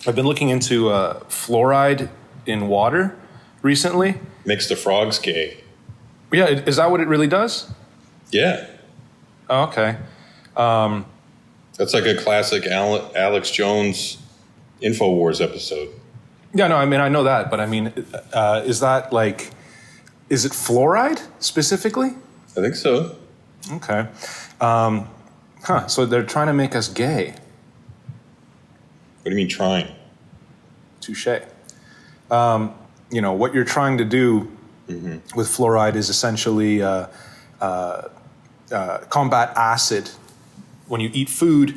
I've been looking into fluoride in water recently. Makes the frogs gay. Yeah, is that what it really does? Yeah. Oh, okay. That's like a classic Alex Jones InfoWars episode. Yeah, no, I mean, I know that, but I mean, is that like, is it fluoride specifically? I think so. Okay. So they're trying to make us gay. What do you mean trying? Touché. What you're trying to do with fluoride is essentially combat acid. When you eat food,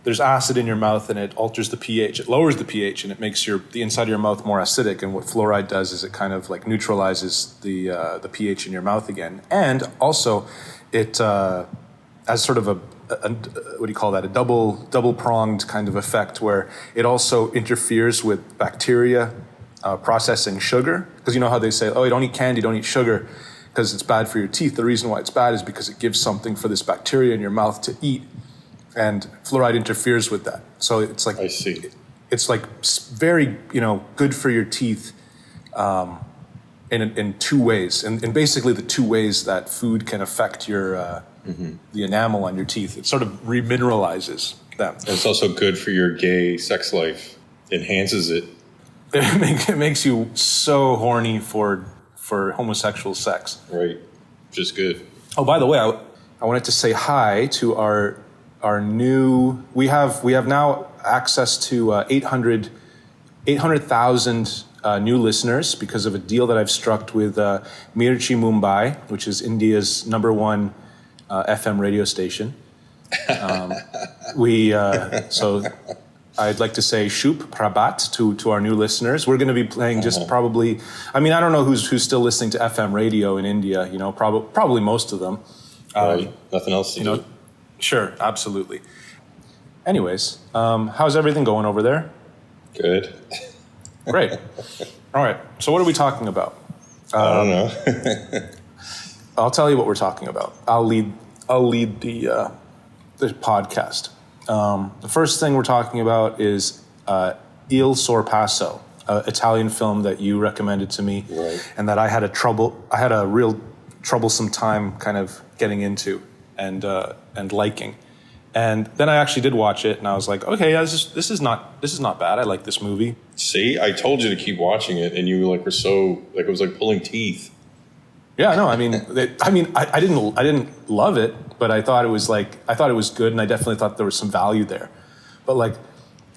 there's acid in your mouth and it alters the pH. It lowers the pH and it makes the inside of your mouth more acidic. And what fluoride does is it kind of like neutralizes the pH in your mouth again. And also, it has sort of a what do you call that? A double pronged kind of effect where it also interferes with bacteria processing sugar. Because you know how they say, oh, you don't eat candy, don't eat sugar because it's bad for your teeth. The reason why it's bad is because it gives something for this bacteria in your mouth to eat. And fluoride interferes with that. So it's like, I see. It's like very, good for your teeth in two ways. And basically the two ways that food can affect your the enamel on your teeth. It sort of remineralizes them. It's also good for your gay sex life. Enhances it. It makes you so horny for homosexual sex. Right. Just good. Oh, by the way, I wanted to say hi to our new. We have now access to 800,000 new listeners because of a deal that I've struck with Mirchi Mumbai, which is India's #1 FM radio station. So I'd like to say Shup Prabat to our new listeners. We're going to be playing just probably. I mean, I don't know who's still listening to FM radio in India. Probably most of them. Right. Nothing else to do. Sure, absolutely. Anyways, how's everything going over there? Good. Great. All right. So what are we talking about? I don't know. I'll tell you what we're talking about. I'll lead the podcast. The first thing we're talking about is Il Sorpasso, an Italian film that you recommended to me, right. And that I had a real troublesome time kind of getting into and liking. And then I actually did watch it, and I was like, okay, yeah, this is not bad. I like this movie. See, I told you to keep watching it, and you were so it was like pulling teeth. Yeah, no, I mean, I didn't love it, but I thought it was good, and I definitely thought there was some value there. But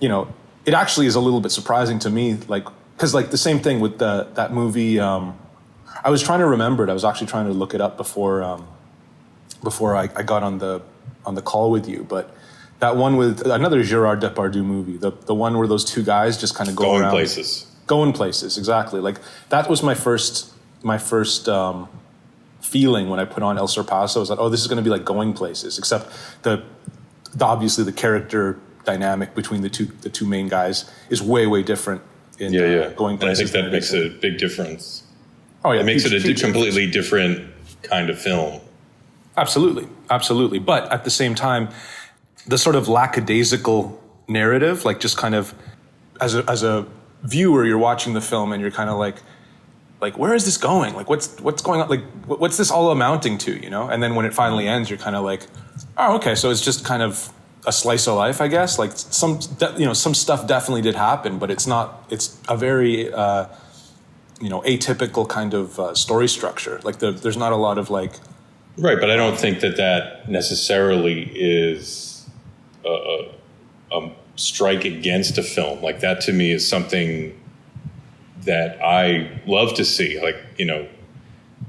it actually is a little bit surprising to me, because the same thing with that movie. I was trying to remember it. I was actually trying to look it up before I got on the call with you. But that one with another Gerard Depardieu movie, the one where those two guys just kind of going around going places. Exactly. That was my first feeling when I put on El Sorpasso. I was like, oh, this is going to be like going places, except obviously the character dynamic between the two main guys is way different in going places. And I think that makes a big difference. Oh yeah, it makes it a completely different kind of film. Absolutely. But at the same time, the sort of lackadaisical narrative, just kind of as a viewer, you're watching the film and you're kind of like, where is this going? What's going on? What's this all amounting to? And then when it finally ends, you're kind of like, oh, okay, so it's just kind of a slice of life, I guess. Some stuff definitely did happen, but it's a very atypical kind of story structure. There's not a lot of Right, but I don't think that necessarily is a strike against a film. That to me is something that I love to see.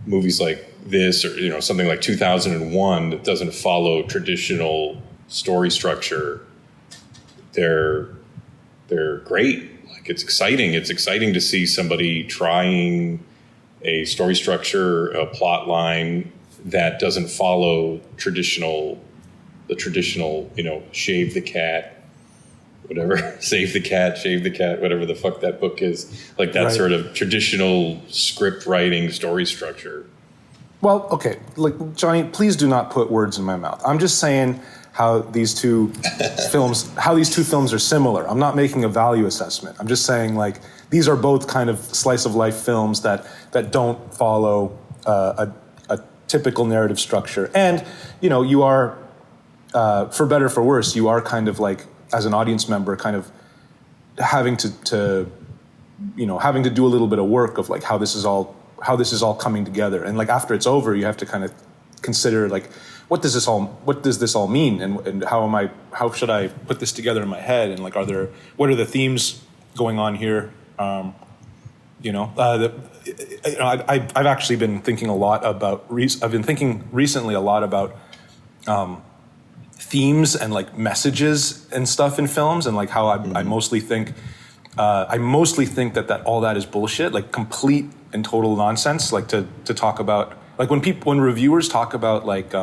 Movies like this, or something like 2001 that doesn't follow traditional story structure. They're great. It's exciting. It's exciting to see somebody trying a story structure, a plot line that doesn't follow the traditional, shave the cat, whatever, save the cat, shave the cat, whatever the fuck that book is. That right. Sort of traditional script writing story structure. Well, okay. Johnny, please do not put words in my mouth. I'm just saying, how these two films are similar. I'm not making a value assessment. I'm just saying, like, these are both kind of slice of life films that don't follow a typical narrative structure. And, you know, you are, for better or for worse, you are kind of like, as an audience member, kind of having to do a little bit of work of like how this is all coming together. And like after it's over, you have to kind of consider like, what does this all mean? And how should I put this together in my head? And like, what are the themes going on here? I've actually been thinking a lot about, I've been thinking recently a lot about themes and like messages and stuff in films, and like how I mostly think that all that is bullshit, like complete and total nonsense. Like to talk about, like when reviewers talk about like,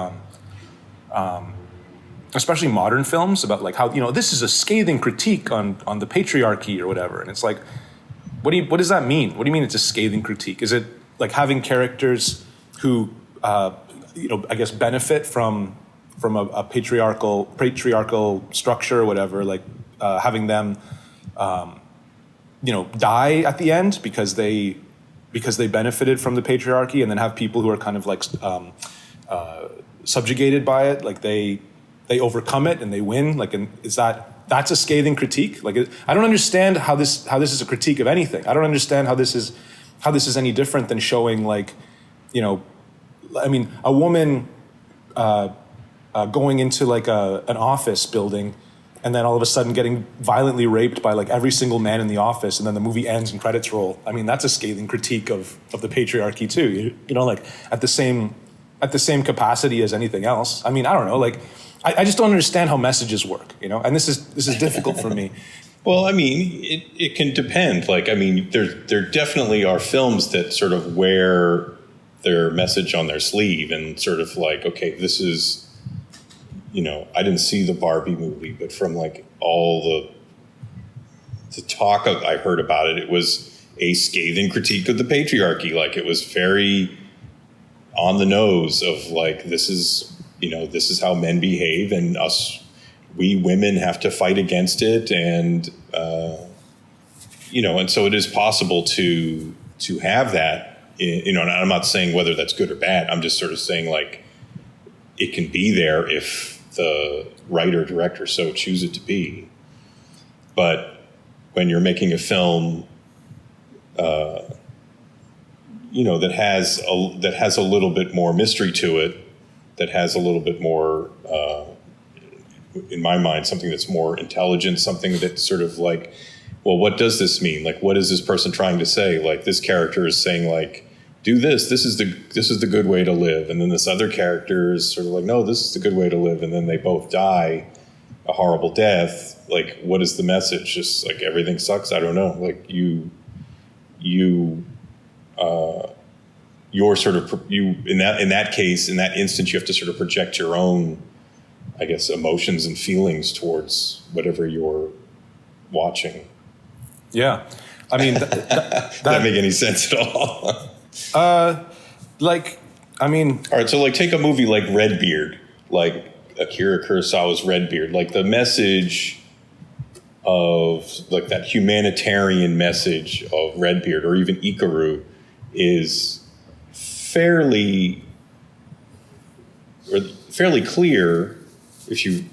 especially modern films, about like how, you know, this is a scathing critique on the patriarchy or whatever, and it's like, what does that mean? What do you mean it's a scathing critique? Is it like having characters who, I guess benefit from a patriarchal structure or whatever, like having them, die at the end because they benefited from the patriarchy, and then have people who are kind of like subjugated by it, like they overcome it and they win. Like, and that's a scathing critique? Like, I don't understand how this is a critique of anything. I don't understand how this is any different than showing, like, you know, I mean, a woman going into like an office building and then all of a sudden getting violently raped by like every single man in the office, and then the movie ends and credits roll. I mean, that's a scathing critique of the patriarchy too. You know, like at the same capacity as anything else. I mean, I don't know, like I just don't understand how messages work, you know, and this is difficult for me. Well, I mean, it can depend. Like, I mean, there definitely are films that sort of wear their message on their sleeve and sort of like, okay, this is, you know, I didn't see the Barbie movie, but from like all the talk I heard about it, it was a scathing critique of the patriarchy. Like, it was very on the nose of like, this is how men behave, and we women have to fight against it. And, and so it is possible to have that, and I'm not saying whether that's good or bad. I'm just sort of saying, like, it can be there if the writer director so choose it to be. But when you're making a film, that has a little bit more mystery to it, that has a little bit more, in my mind, something that's more intelligent, something that's sort of like, well, what does this mean? Like, what is this person trying to say? Like, this character is saying, like, do this. This is the good way to live. And then this other character is sort of like, no, this is the good way to live. And then they both die a horrible death. Like, what is the message? Just like everything sucks. I don't know. Like you're sort of in that case, in that instance, you have to sort of project your own, I guess, emotions and feelings towards whatever you're watching. Yeah, I mean, does that make any sense at all? All right, so like take a movie like Redbeard, like Akira Kurosawa's Redbeard. Like, the message of like that humanitarian message of Redbeard, or even Ikaru, is fairly clear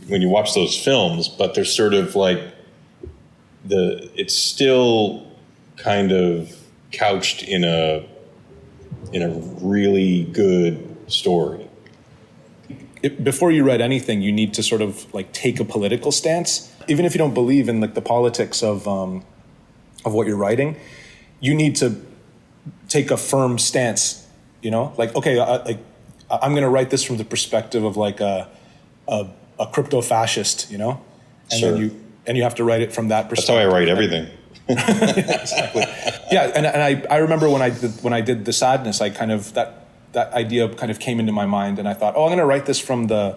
when you watch those films, but they're sort of like it's still kind of couched in a really good story. Before you write anything, you need to sort of like take a political stance, even if you don't believe in like the politics of what you're writing. You need to take a firm stance. You know, like, okay, I'm going to write this from the perspective of like a crypto fascist. You know, and sure. then you have to write it from that perspective. That's how I write everything. Yeah, exactly. Yeah, and I remember when I did The Sadness, I kind of that idea kind of came into my mind, and I thought, I'm going to write this from the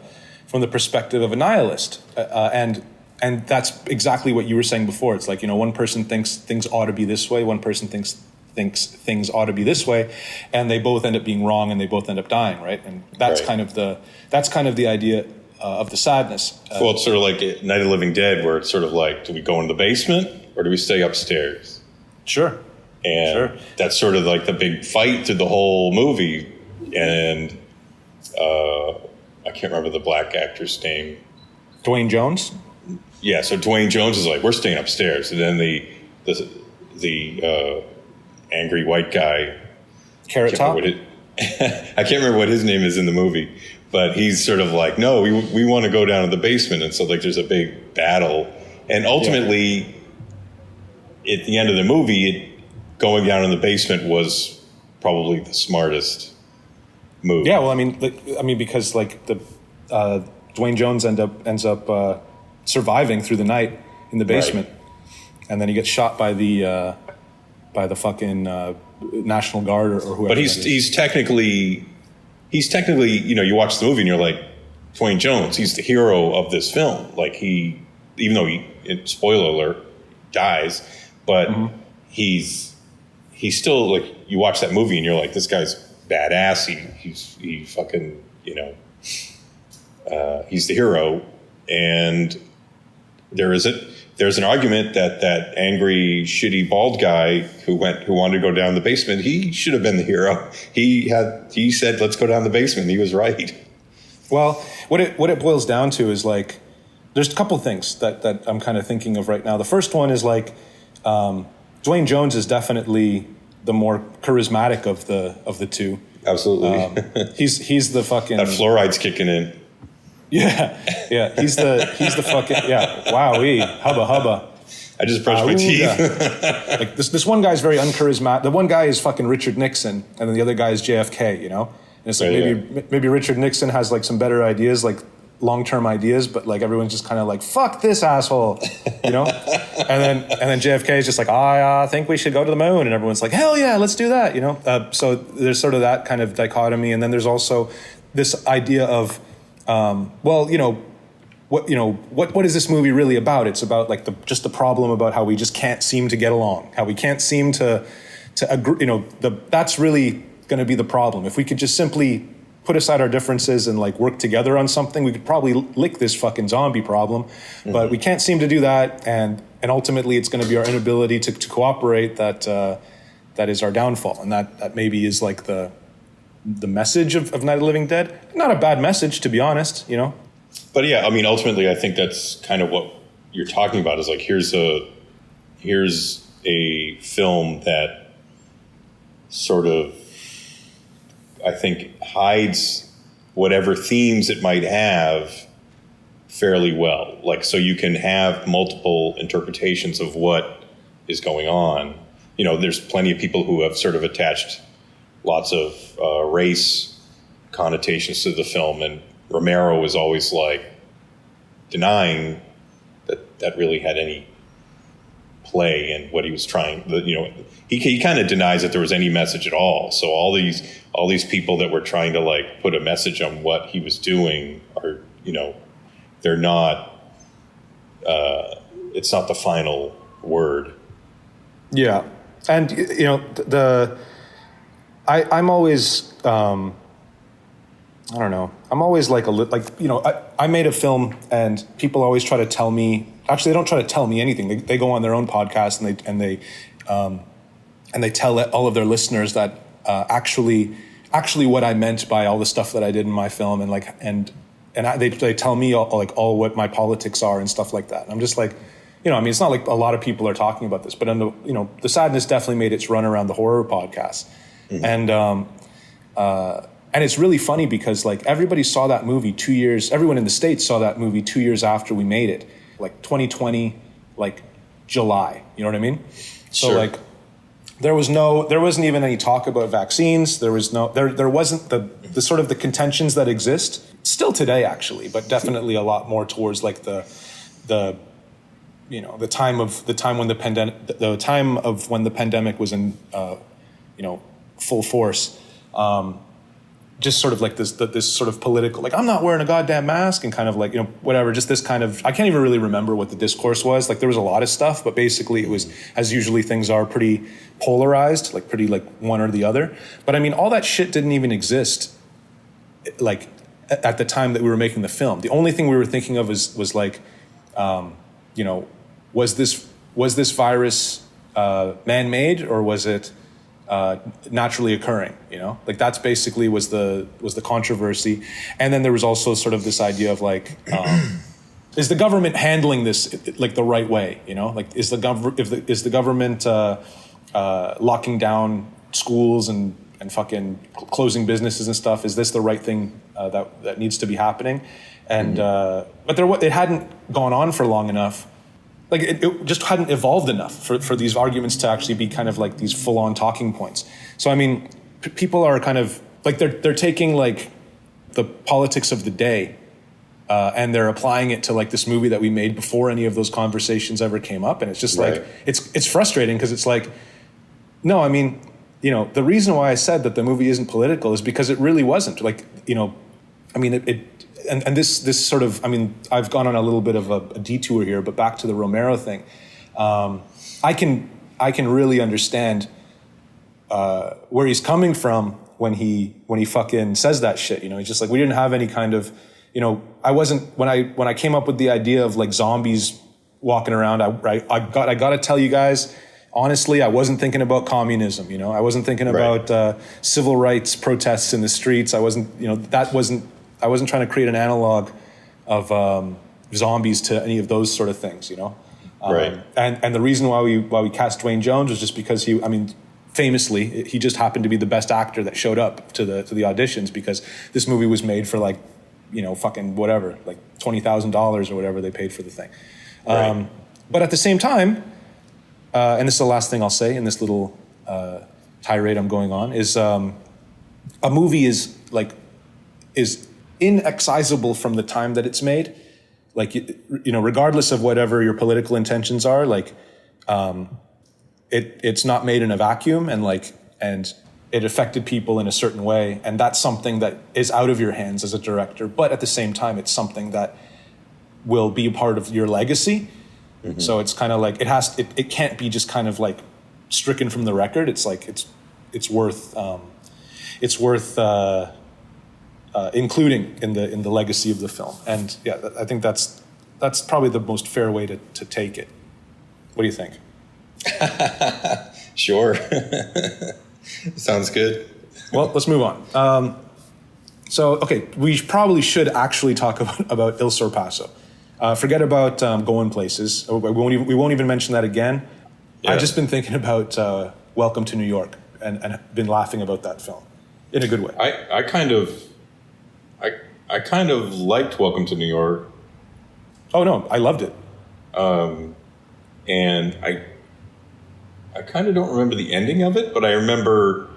perspective of a nihilist, and that's exactly what you were saying before. It's like, you know, one person thinks things ought to be this way, one person thinks things ought to be this way, and they both end up being wrong, and they both end up dying, right? And that's right. kind of the idea of the sadness. Well, it's sort of like Night of the Living Dead, where it's sort of like, do we go in the basement or do we stay upstairs? Sure. And that's sort of like the big fight through the whole movie. And I can't remember the black actor's name. Dwayne Jones? Yeah, so Dwayne Jones is like, we're staying upstairs. And then the angry white guy, Carrot Top? I can't remember what his name is in the movie, but he's sort of like, no, we want to go down to the basement. And so like there's a big battle. And ultimately, at the end of the movie, going down in the basement was probably the smartest move. Yeah, well, I mean, because like the Dwayne Jones ends up surviving through the night in the basement, and then he gets shot by the fucking National Guard or whoever. But he's technically, you watch the movie and you're like, Dwayne Jones, he's the hero of this film. Like even though spoiler alert, dies, but he's still like, you watch that movie and you're like, this guy's badass. He fucking, he's the hero. And there's an argument that angry, shitty, bald guy who wanted to go down the basement, he should have been the hero. He said, let's go down the basement. He was right. Well, what it boils down to is like, there's a couple things that I'm kind of thinking of right now. The first one is like, Dwayne Jones is definitely the more charismatic of the two. Absolutely. He's the fucking, that fluoride's kicking in. Yeah. He's the fucking, wowee, hubba. I just brushed my teeth. Yeah. Like this one guy's very uncharismatic. The one guy is fucking Richard Nixon, and then the other guy is JFK. And it's like maybe Richard Nixon has like some better ideas, like long-term ideas, but like everyone's just kind of like, fuck this asshole, and then JFK is just like, I think we should go to the moon, and everyone's like, hell yeah, let's do that. So there's sort of that kind of dichotomy, and then there's also this idea of, what is this movie really about? It's about like just the problem about how we just can't seem to get along, how we can't seem to agree. That's really going to be the problem. If we could just simply put aside our differences and like work together on something, we could probably lick this fucking zombie problem. But we can't seem to do that, and ultimately it's going to be our inability to cooperate that is our downfall, and that maybe is like the message of Night of the Living Dead. Not a bad message, to be honest, But yeah, I mean, ultimately, I think that's kind of what you're talking about. Is like here's a film that sort of, I think, hides whatever themes it might have fairly well. Like, so you can have multiple interpretations of what is going on. There's plenty of people who have sort of attached lots of race connotations to the film, and Romero was always like denying that really had any play in what he was trying. He kind of denies that there was any message at all. So all these people that were trying to like put a message on what he was doing are, they're not. It's not the final word. Yeah, and I'm always. I don't know. I'm always like I made a film, and people always try to tell me. Actually, they don't try to tell me anything. They go on their own podcast and they tell all of their listeners that actually what I meant by all the stuff that I did in my film, and they tell me all what my politics are and stuff like that. And I'm just like, it's not like a lot of people are talking about this, but the sadness definitely made its run around the horror podcast, and it's really funny because like everybody saw that movie 2 years. Everyone in the States saw that movie 2 years after we made it, like 2020, like July. You know what I mean? So sure. like there wasn't even any talk about vaccines. There wasn't the sort of the contentions that exist still today, actually, but definitely a lot more towards like the time of when the pandemic was in full force. Just sort of like this sort of political, like, I'm not wearing a goddamn mask, and kind of like, whatever, just this kind of, I can't even really remember what the discourse was. Like there was a lot of stuff, but basically it was, as usually things are, pretty polarized, like pretty like one or the other. But I mean, all that shit didn't even exist like at the time that we were making the film. The only thing we were thinking of was like, was this virus man-made, or was it naturally occurring? Like that's basically was the controversy. And then there was also sort of this idea of like, is the government handling this like the right way? Like is the government locking down schools and fucking closing businesses and stuff? Is this the right thing that needs to be happening? And but it hadn't gone on for long enough. Like it just hadn't evolved enough for these arguments to actually be kind of like these full-on talking points. So I mean, people are kind of like they're taking like the politics of the day and they're applying it to like this movie that we made before any of those conversations ever came up, and it's just like it's frustrating because it's like, no, I mean, the reason why I said that the movie isn't political is because it really wasn't. Like, I mean, and this sort of, I mean, I've gone on a little bit of a detour here, but back to the Romero thing, I can really understand where he's coming from when he fucking says that shit. He's just like, we didn't have any kind of, I wasn't when I came up with the idea of like zombies walking around. I got to tell you guys, honestly, I wasn't thinking about communism. I wasn't thinking about civil rights protests in the streets. I wasn't trying to create an analog of zombies to any of those sort of things. And the reason why we cast Dwayne Jones was just because famously, he just happened to be the best actor that showed up to the auditions, because this movie was made for like, fucking whatever, like $20,000 or whatever they paid for the thing. But at the same time, and this is the last thing I'll say in this little tirade I'm going on, is a movie is inexcisable from the time that it's made. Like, regardless of whatever your political intentions are, like, it's not made in a vacuum, and it affected people in a certain way, and that's something that is out of your hands as a director. But at the same time, it's something that will be a part of your legacy. Mm-hmm. So it's kind of like it can't be just kind of like stricken from the record. It's like it's worth including in the legacy of the film. And yeah, I think that's probably the most fair way to take it. What do you think? Sure. Sounds good. Well, let's move on. Okay, we probably should actually talk about Il Sorpasso. Forget about Going Places. We won't even mention that again. Yeah. I've just been thinking about Welcome to New York and been laughing about that film in a good way. I kind of liked Welcome to New York. Oh no, I loved it. And I kind of don't remember the ending of it, but I remember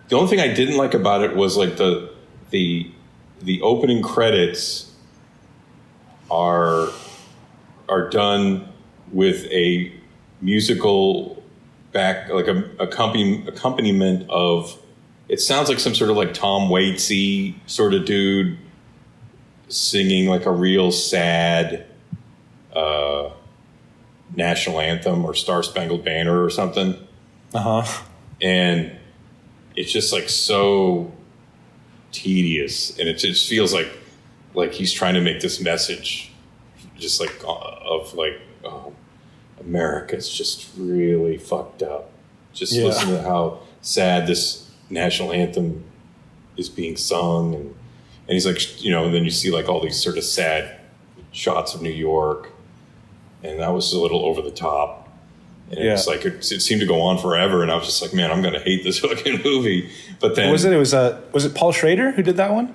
the only thing I didn't like about it was like the opening credits are done with a musical back, like a accompaniment of, it sounds like some sort of like Tom Waitsy sort of dude singing like a real sad national anthem or Star Spangled Banner or something. And it's just like so tedious, and it just feels like he's trying to make this message just like of like, oh, America's just really fucked up. Just listen to how sad this national anthem is being sung, and he's like, and then you see like all these sort of sad shots of New York, and that was a little over the top. And it's like it seemed to go on forever, and I was just like, man, I'm gonna hate this fucking movie. But then was it Paul Schrader who did that one?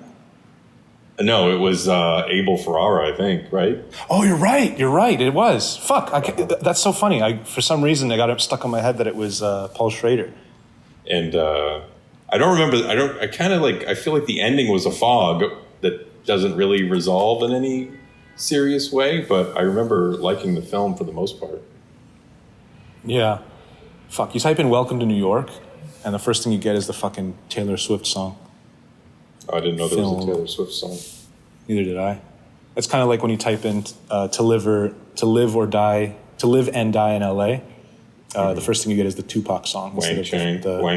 No, it was Abel Ferrara, I think, right? Oh, you're right. It was. Fuck, that's so funny. For some reason, I got it stuck in my head that it was Paul Schrader. And I don't remember. I kind of like. I feel like the ending was a fog that doesn't really resolve in any serious way. But I remember liking the film for the most part. Yeah. Fuck, you type in Welcome to New York, and the first thing you get is the fucking Taylor Swift song. Oh, I didn't know there was a Taylor Swift song. Neither did I. It's kind of like when you type in to live and die in LA. The first thing you get is the Tupac song. Wang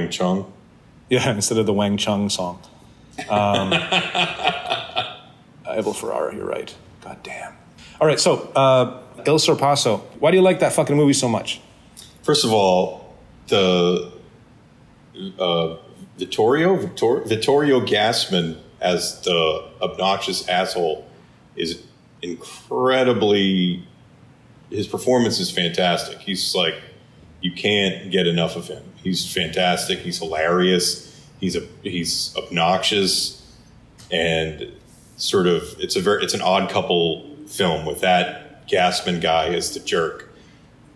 Chung. Yeah, instead of the Wang Chung song. Undeniable Ferrara, you're right. God damn. All right, so Il Sorpasso. Why do you like that fucking movie so much? First of all, the Vittorio Gassman as the obnoxious asshole is incredibly. His performance is fantastic. He's like, you can't get enough of him. He's fantastic. He's hilarious. He's obnoxious, and sort of it's an odd couple film with that Gassman guy as the jerk.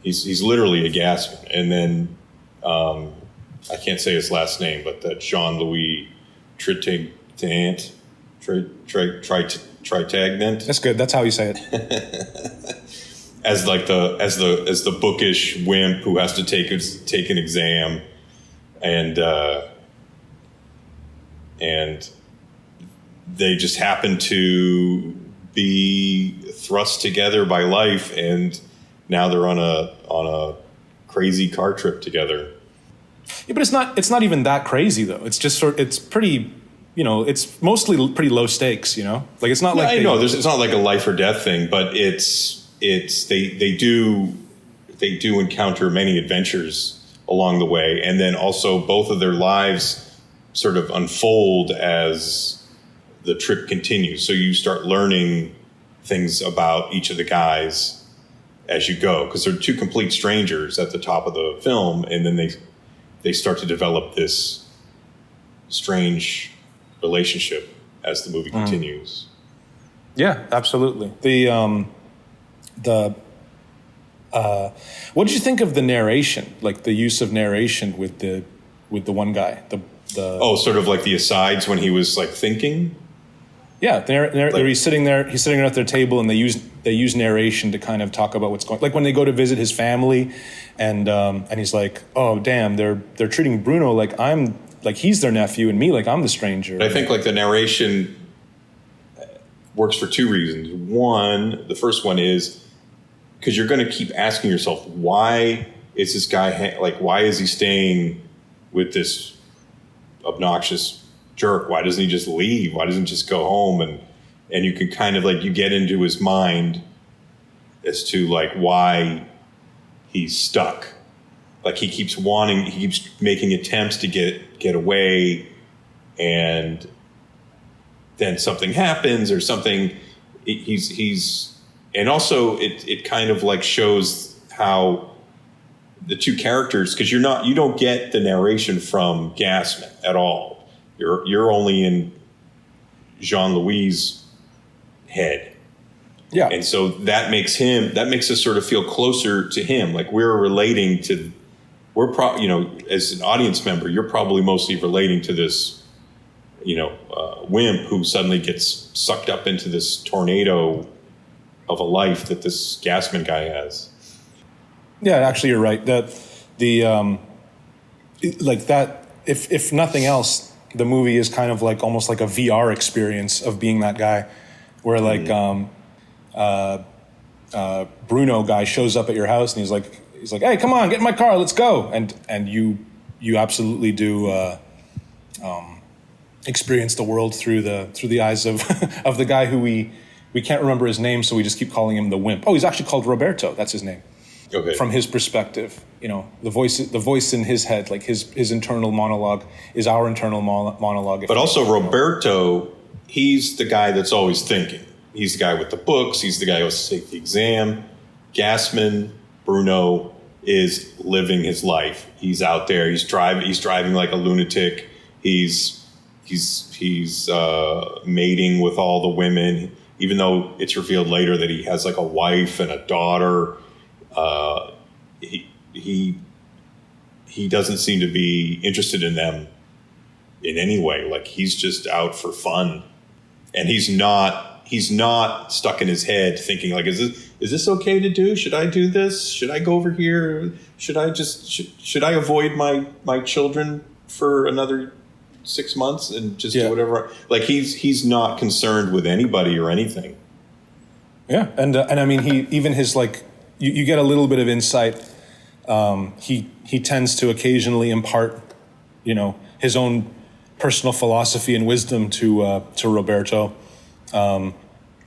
He's literally a Gassman, and then I can't say his last name, but that Jean-Louis Trintignant. Tritagnant. That's good. That's how you say it. As the bookish wimp who has to take an exam, and they just happen to be thrust together by life, and now they're on a crazy car trip together. Yeah, but it's not even that crazy though. It's just it's pretty. It's mostly pretty low stakes. Like it's not like I know it's not like a life or death thing, but they do encounter many adventures along the way, and then also both of their lives sort of unfold as the trip continues. So you start learning things about each of the guys as you go, because they're two complete strangers at the top of the film, and then they start to develop this strange relationship as the movie continues. Yeah, absolutely. What did you think of the narration, like the use of narration with the one guy? Sort of like the asides when he was like thinking. Yeah, he's sitting there at their table, and they use narration to kind of talk about what's going. Like when they go to visit his family, and he's like, "Oh damn, they're treating Bruno like he's their nephew, and me like I'm the stranger." But I think like the narration works for two reasons. One, the first one is because you're going to keep asking yourself, why is this guy why is he staying with this obnoxious jerk? Why doesn't he just leave? Why doesn't he just go home? And you can kind of you get into his mind as to why he's stuck. He keeps making attempts to get away, and then something happens or something. And also it kind of shows how the two characters, because you don't get the narration from Gassman at all. You're only in Jean-Louis' head. Yeah. And so that makes us sort of feel closer to him. As an audience member, you're probably mostly relating to this, wimp who suddenly gets sucked up into this tornado of a life that this Gassman guy has. Yeah, actually, you're right. If nothing else, the movie is kind of almost like a VR experience of being that guy, where Bruno guy shows up at your house and he's like, "Hey, come on, get in my car, let's go," and you absolutely do experience the world through the eyes of of the guy who we can't remember his name, so we just keep calling him the wimp. Oh, he's actually called Roberto. That's his name. Okay. From his perspective, the voice in his head, his internal monologue is our internal monologue. But also Roberto, he's the guy that's always thinking. He's the guy with the books. He's the guy who has to take the exam. Gassman, Bruno, is living his life. He's out there. He's driving like a lunatic. He's mating with all the women, even though it's revealed later that he has a wife and a daughter. He doesn't seem to be interested in them in any way. He's just out for fun, and he's not stuck in his head thinking is this okay to do? Should I do this? Should I go over here? Should I avoid my children for another 6 months and just do whatever? He's not concerned with anybody or anything. Yeah, and I mean you get a little bit of insight. He tends to occasionally impart, his own personal philosophy and wisdom to Roberto.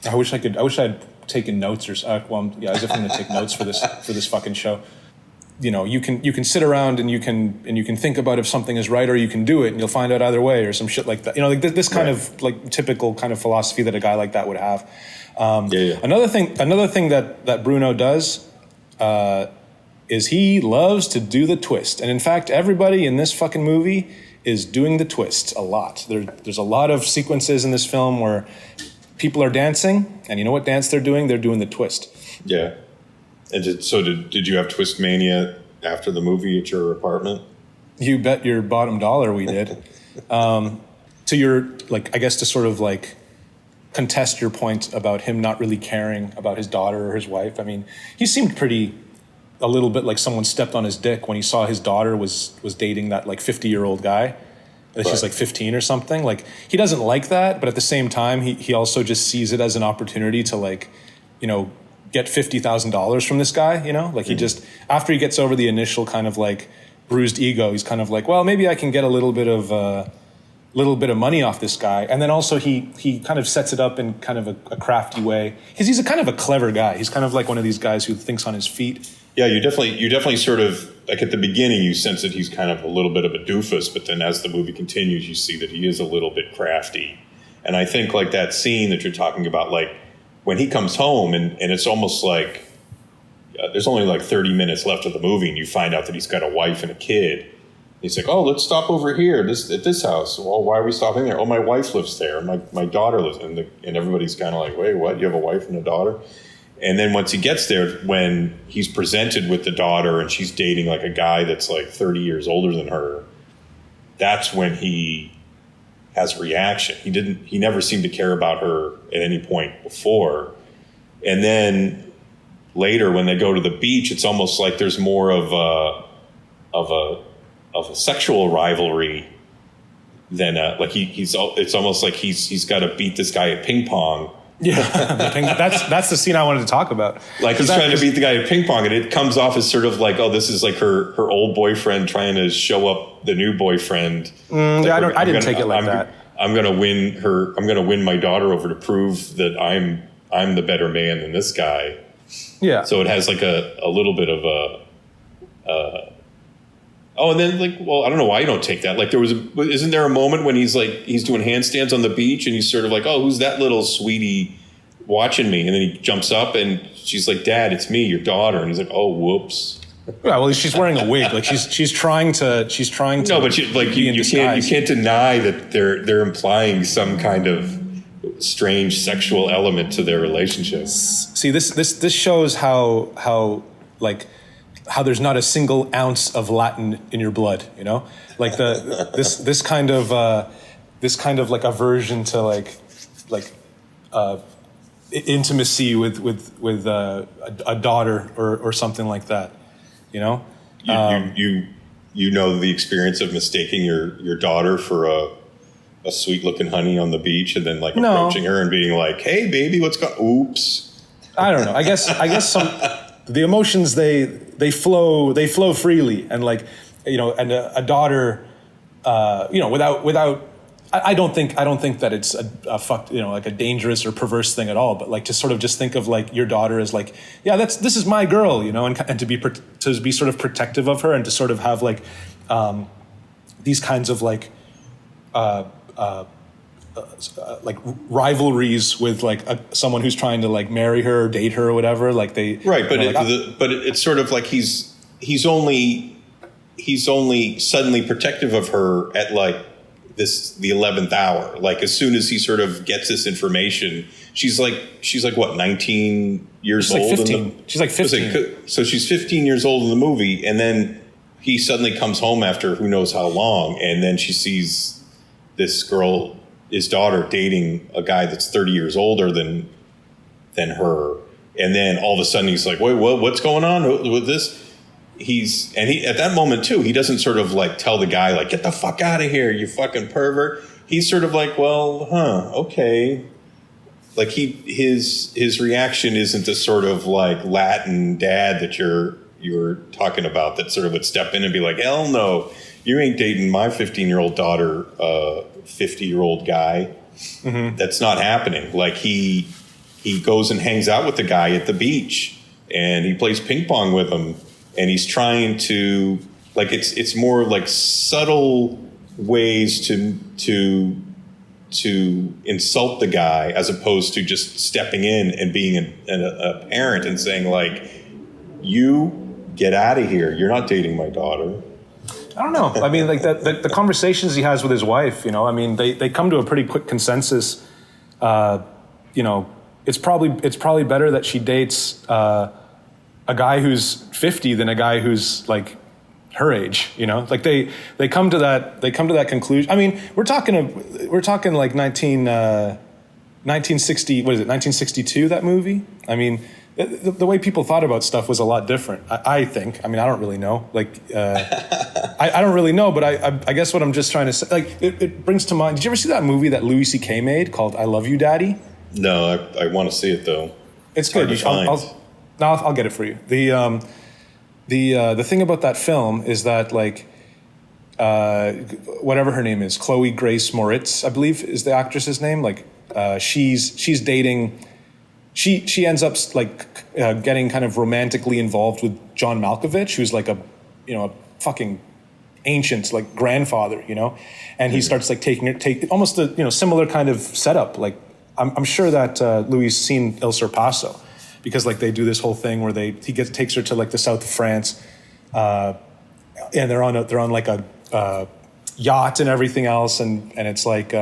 I wish I'd taken notes or yeah, as if I'm going to take notes for this fucking show. You know, you can sit around and you can think about if something is right, or you can do it and you'll find out either way, or some shit like that. You know, like this kind of like typical kind of philosophy that a guy like that would have. Another thing that Bruno does is he loves to do the twist, and in fact, everybody in this fucking movie is doing the twist a lot. There's a lot of sequences in this film where people are dancing, and you know what dance they're doing? They're doing the twist. Yeah. And did you have twist mania after the movie at your apartment? You bet your bottom dollar we did. To your, like, I guess to sort of like contest your point about him not really caring about his daughter or his wife. I mean, he seemed a little bit like someone stepped on his dick when he saw his daughter was dating that like 50-year-old guy. That she's like 15 or something. Like, he doesn't like that, but at the same time, he also just sees it as an opportunity to, like, you know, get $50,000 from this guy, you know? Like, he just, after he gets over the initial kind of like bruised ego, he's kind of like, well, maybe I can get a little bit of money off this guy. And then also he kind of sets it up in kind of a crafty way, because he's a kind of a clever guy. He's kind of like one of these guys who thinks on his feet. Yeah, you definitely sort of, like, at the beginning you sense that he's kind of a little bit of a doofus, but then as the movie continues you see that he is a little bit crafty. And I think like that scene that you're talking about, like when he comes home and it's almost like there's only like 30 minutes left of the movie and you find out that he's got a wife and a kid. He's like, oh, let's stop over here at this house. Well, why are we stopping there? Oh, my wife lives there. My daughter lives, and everybody's kind of like, wait, what? You have a wife and a daughter? And then once he gets there, when he's presented with the daughter and she's dating like a guy that's like 30 years older than her, that's when he has a reaction. He never seemed to care about her at any point before. And then later when they go to the beach, it's almost like there's more of a sexual rivalry than like it's almost like he's got to beat this guy at ping pong. Yeah, that's the scene I wanted to talk about. Like, he's trying to beat the guy at ping pong, and it comes off as sort of like, oh, this is like her old boyfriend trying to show up the new boyfriend. Like, yeah, I didn't take it like that. I'm gonna win her. I'm gonna win my daughter over to prove that I'm the better man than this guy. Yeah. So it has like a little bit of a. Oh, and then like, well, I don't know why you don't take that. Like, isn't there a moment when he's doing handstands on the beach and he's sort of like, oh, who's that little sweetie watching me? And then he jumps up and she's like, Dad, it's me, your daughter. And he's like, oh, whoops. Yeah, well, she's wearing a wig. Like she's trying to. No, but you can't deny that they're implying some kind of strange sexual element to their relationship. See, this shows how there's not a single ounce of Latin in your blood, you know, like this kind of like aversion to intimacy with a daughter or something like that, you know. You know the experience of mistaking your daughter for a sweet looking honey on the beach and then like approaching her and being like, hey baby, what's going? Oops. I don't know. I guess the emotions they flow freely, and like, you know, and a daughter, you know, without I don't think that it's a fucked, you know, like a dangerous or perverse thing at all, but like to sort of just think of like your daughter as like, yeah, this is my girl, you know, and to be sort of protective of her and to sort of have like these kinds of like rivalries with like someone who's trying to like marry her or date her or whatever, like they right, but it's sort of like he's only suddenly protective of her at like the 11th hour. Like as soon as he sort of gets this information, she's like what, 19 years old? Like 15. She's like 15. So she's 15 years old in the movie, and then he suddenly comes home after who knows how long, and then she sees this girl, his daughter, dating a guy that's 30 years older than her. And then all of a sudden he's like, wait, what's going on with this? He at that moment too, he doesn't sort of like tell the guy like, get the fuck out of here, you fucking pervert. He's sort of like, well, okay. Like his reaction isn't the sort of like Latin dad that you're talking about that sort of would step in and be like, hell no, you ain't dating my 15-year-old daughter, 50-year-old guy. Mm-hmm. That's not happening. Like he he goes and hangs out with the guy at the beach, and he plays ping pong with him, and he's trying to, like, it's more like subtle ways to insult the guy, as opposed to just stepping in and being a parent and saying, like, you get out of here. You're not dating my daughter. I don't know. I mean, like the conversations he has with his wife, I mean, they come to a pretty quick consensus. It's probably better that she dates a guy who's 50 than a guy who's like her age. Like they come to that conclusion. I mean, we're talking like 1960. What is it? 1962. That movie. I mean. The way people thought about stuff was a lot different, I think. I mean, I don't really know. Like, I don't really know, but I guess what I'm just trying to say, like, it brings to mind. Did you ever see that movie that Louis C.K. made called "I Love You, Daddy"? No, I want to see it though. It's good. I'll get it for you. The thing about that film is that, like, whatever her name is, Chloe Grace Moritz, I believe is the actress's name. Like, she's dating. She ends up like getting kind of romantically involved with John Malkovich, who's like a fucking ancient like grandfather, and he starts like take almost a similar kind of setup. Like I'm sure that Louis seen Il Sorpasso, because like they do this whole thing where he takes her to like the south of France, and they're on like a yacht and everything else, and it's like.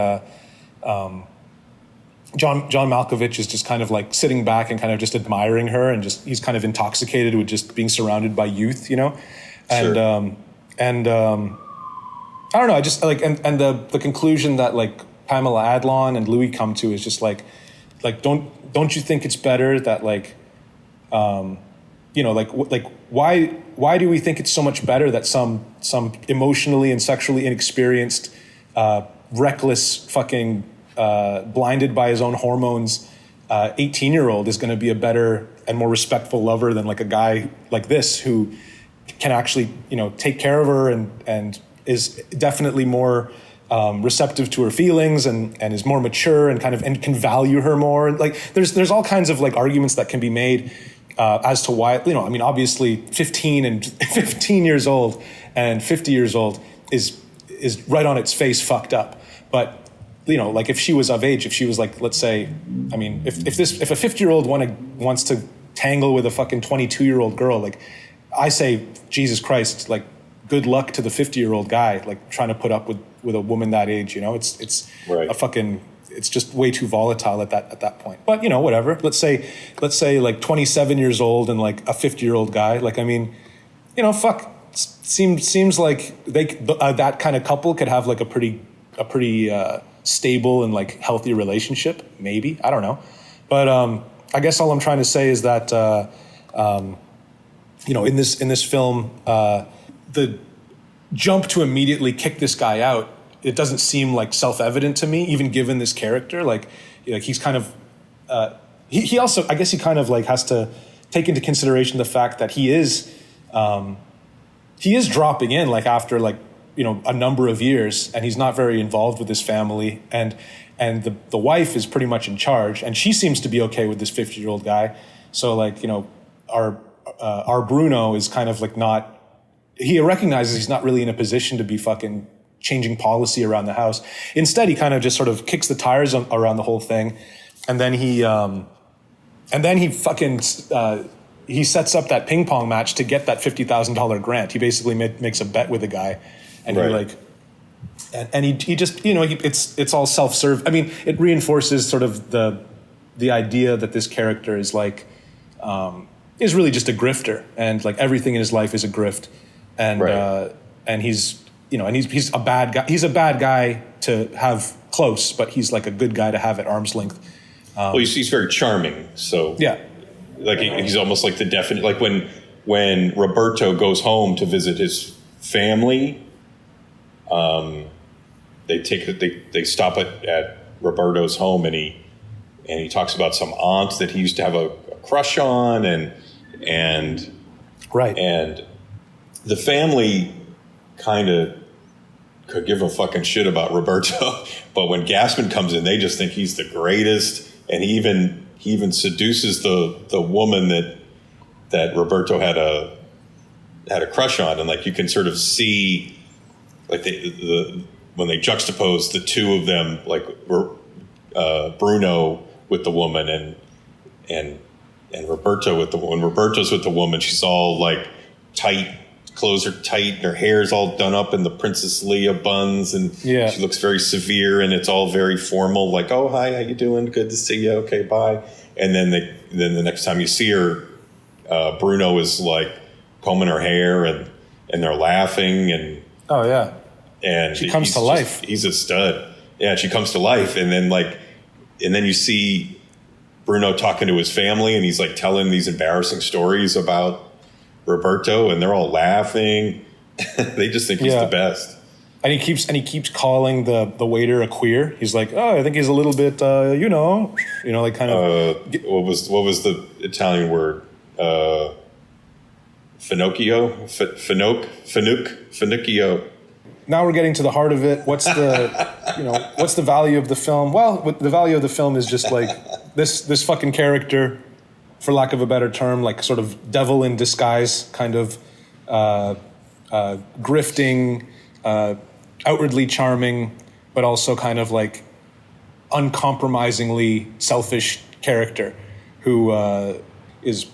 John Malkovich is just kind of like sitting back and kind of just admiring her, and he's kind of intoxicated with just being surrounded by youth, and Sure. I don't know, I just like and the conclusion that like Pamela Adlon and Louis come to is just like don't you think it's better that like why do we think it's so much better that some emotionally and sexually inexperienced reckless fucking blinded by his own hormones 18-year-old is going to be a better and more respectful lover than like a guy like this who can actually take care of her and is definitely more receptive to her feelings and is more mature and can value her more. And like there's all kinds of like arguments that can be made as to why, I mean, obviously 15 years old and 50 years old is right on its face fucked up. But like if she was of age, if she was like, let's say, I mean, if a 50-year-old wants to tangle with a fucking 22-year-old girl, like I say, Jesus Christ, like good luck to the 50-year-old guy, like trying to put up with a woman that age, it's right. It's just way too volatile at that point. But whatever. Let's say like 27 years old and like a 50-year-old guy. Like, I mean, fuck. Seems like that kind of couple could have like a pretty stable and like healthy relationship. Maybe, I don't know. But I guess all I'm trying to say is that in this film, the jump to immediately kick this guy out, it doesn't seem like self-evident to me, even given this character. Like he's kind of, he also, I guess he kind of like has to take into consideration the fact that he is dropping in like after like, a number of years, and he's not very involved with his family, and the wife is pretty much in charge, and she seems to be okay with this 50-year-old guy. So like, our Bruno is kind of like not, he recognizes he's not really in a position to be fucking changing policy around the house. Instead, he kind of just sort of kicks the tires around the whole thing. And then he fucking, he sets up that ping pong match to get that $50,000 grant. He basically makes a bet with the guy, and right. he like, and he just, it's all self-serve. I mean, it reinforces sort of the idea that this character is like, is really just a grifter, and like everything in his life is a grift. And, right. And he's, he's a bad guy. He's a bad guy to have close, but he's like a good guy to have at arm's length. Well, he's very charming. So yeah, like he's almost like the definite, like when Roberto goes home to visit his family, they stop at Roberto's home, and he talks about some aunt that he used to have a crush on, and right. And the family kind of could give a fucking shit about Roberto, but when Gaspin comes in, they just think he's the greatest, and he he even seduces the woman that Roberto had a crush on, and like you can sort of see like the when they juxtapose the two of them, like Bruno with the woman and Roberto with the when Roberto's with the woman, she's all like tight, clothes are tight, and her hair's all done up in the Princess Leia buns, and she looks very severe, and it's all very formal, like, oh, hi, how you doing? Good to see you. Okay, bye. And then the next time you see her, Bruno is like combing her hair, and they're laughing, and oh yeah, and she comes to life. He's a stud. Yeah, she comes to life, and then you see Bruno talking to his family, and he's like telling these embarrassing stories about Roberto, and they're all laughing. They just think he's the best. And he keeps calling the waiter a queer. He's like, oh, I think he's a little bit, like kind of. What was the Italian word? Finocchio, Finocchio. Now we're getting to the heart of it. What's the value of the film? Well, the value of the film is just like this fucking character, for lack of a better term, like sort of devil in disguise, kind of grifting, outwardly charming, but also kind of like uncompromisingly selfish character who is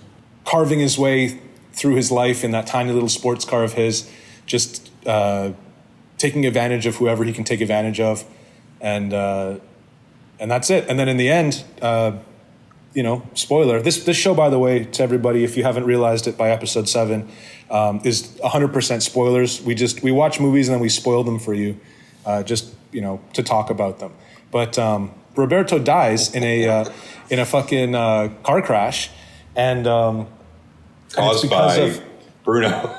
carving his way through his life in that tiny little sports car of his, just taking advantage of whoever he can take advantage of, and that's it. And then in the end, spoiler. This show, by the way, to everybody, if you haven't realized it by episode 7, is 100% spoilers. We watch movies and then we spoil them for you, to talk about them. But Roberto dies in a fucking car crash, and caused by Bruno.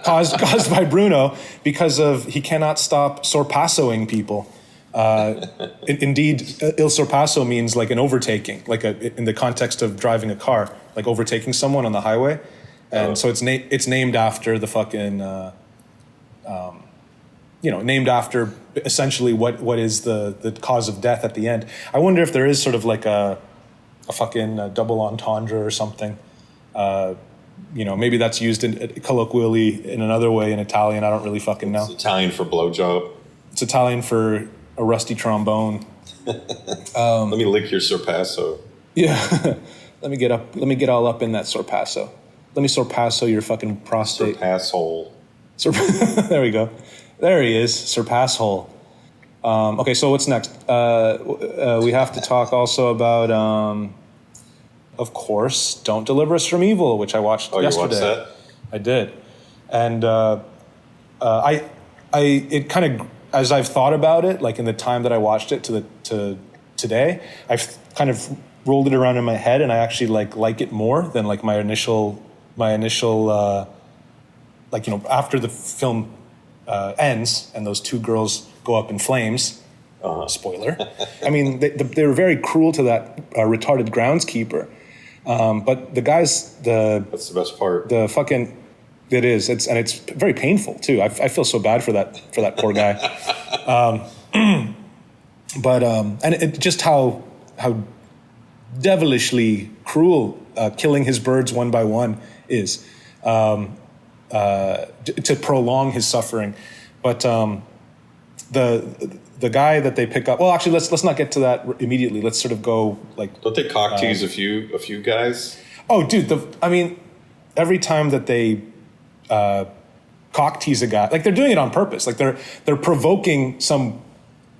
caused by Bruno because of he cannot stop sorpassoing people. Indeed, Il Sorpasso means like an overtaking, like in the context of driving a car, like overtaking someone on the highway, and so it's named after the fucking, named after essentially what is the cause of death at the end. I wonder if there is sort of like a fucking double entendre or something. Maybe that's used colloquially in another way in Italian. I don't really fucking know. It's Italian for blowjob. It's Italian for a rusty trombone. Let me lick your Sorpasso. Yeah. Let me get all up in that Sorpasso. Let me Sorpasso your fucking prostate. Sorpasshole. There we go. There he is. Sorpasshole. Okay, so what's next? We have to talk also about, of course, Don't Deliver Us from Evil, which I watched yesterday. You watched that? I did. And it kind of, as I've thought about it, like in the time that I watched it to today, I've kind of rolled it around in my head, and I actually like it more than like my initial after the film ends and those two girls go up in flames. Spoiler. I mean, they were very cruel to that retarded groundskeeper. But the guys, that's the best part. The fucking. It is. It's very painful too. I feel so bad for that poor guy. And it just how devilishly cruel killing his birds one by one is to prolong his suffering. But the guy that they pick up. Well, actually, let's not get to that immediately. Let's sort of go like. Don't they cock tease a few guys? Oh, dude. Every time that they. Cock tease a guy, like they're doing it on purpose, like they're provoking some,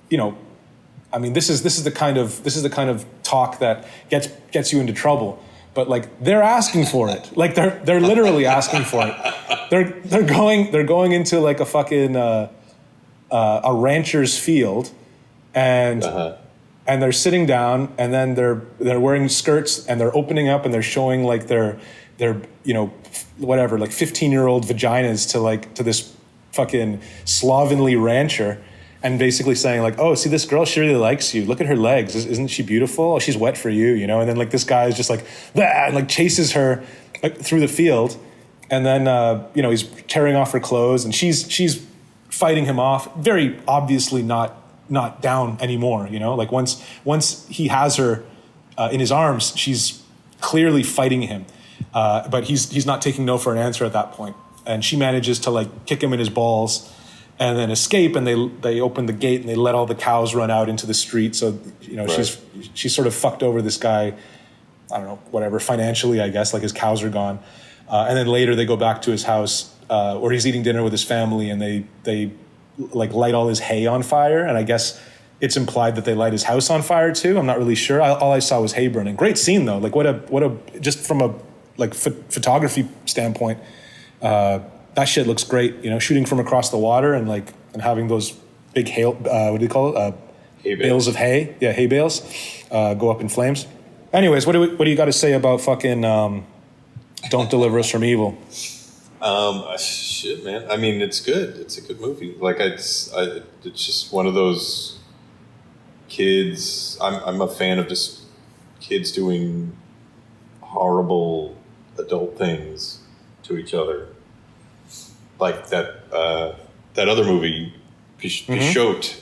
this is the kind of talk that gets you into trouble, but like they're asking for it, like they're literally asking for it. They're going into like a fucking a rancher's field, and they're sitting down, and then they're wearing skirts, and they're opening up, and they're showing like their whatever, like 15-year-old vaginas to this fucking slovenly rancher, and basically saying like, oh, see this girl, she really likes you. Look at her legs. Isn't she beautiful? Oh, she's wet for you, And then like this guy is just like, and like chases her through the field, and then he's tearing off her clothes, and she's fighting him off, very obviously not down anymore. Like once he has her in his arms. She's clearly fighting him, but he's not taking no for an answer at that point. And she manages to like kick him in his balls and then escape, and they open the gate and they let all the cows run out into the street. So, right. she's sort of fucked over this guy, I don't know, whatever, financially, I guess, like his cows are gone. And then later they go back to his house where he's eating dinner with his family, and they like light all his hay on fire. And I guess it's implied that they light his house on fire too. I'm not really sure. All I saw was hay burning. Great scene though. Like what a just from a like photography standpoint, that shit looks great. Shooting from across the water and having those big what do you call it? Hay bales of hay. Yeah, hay bales go up in flames. Anyways, what do you got to say about fucking Don't Deliver Us from Evil? Shit, man. I mean, it's good. It's a good movie. Like it's just one of those kids. I'm a fan of just kids doing horrible adult things to each other. Like that other movie, Pixote.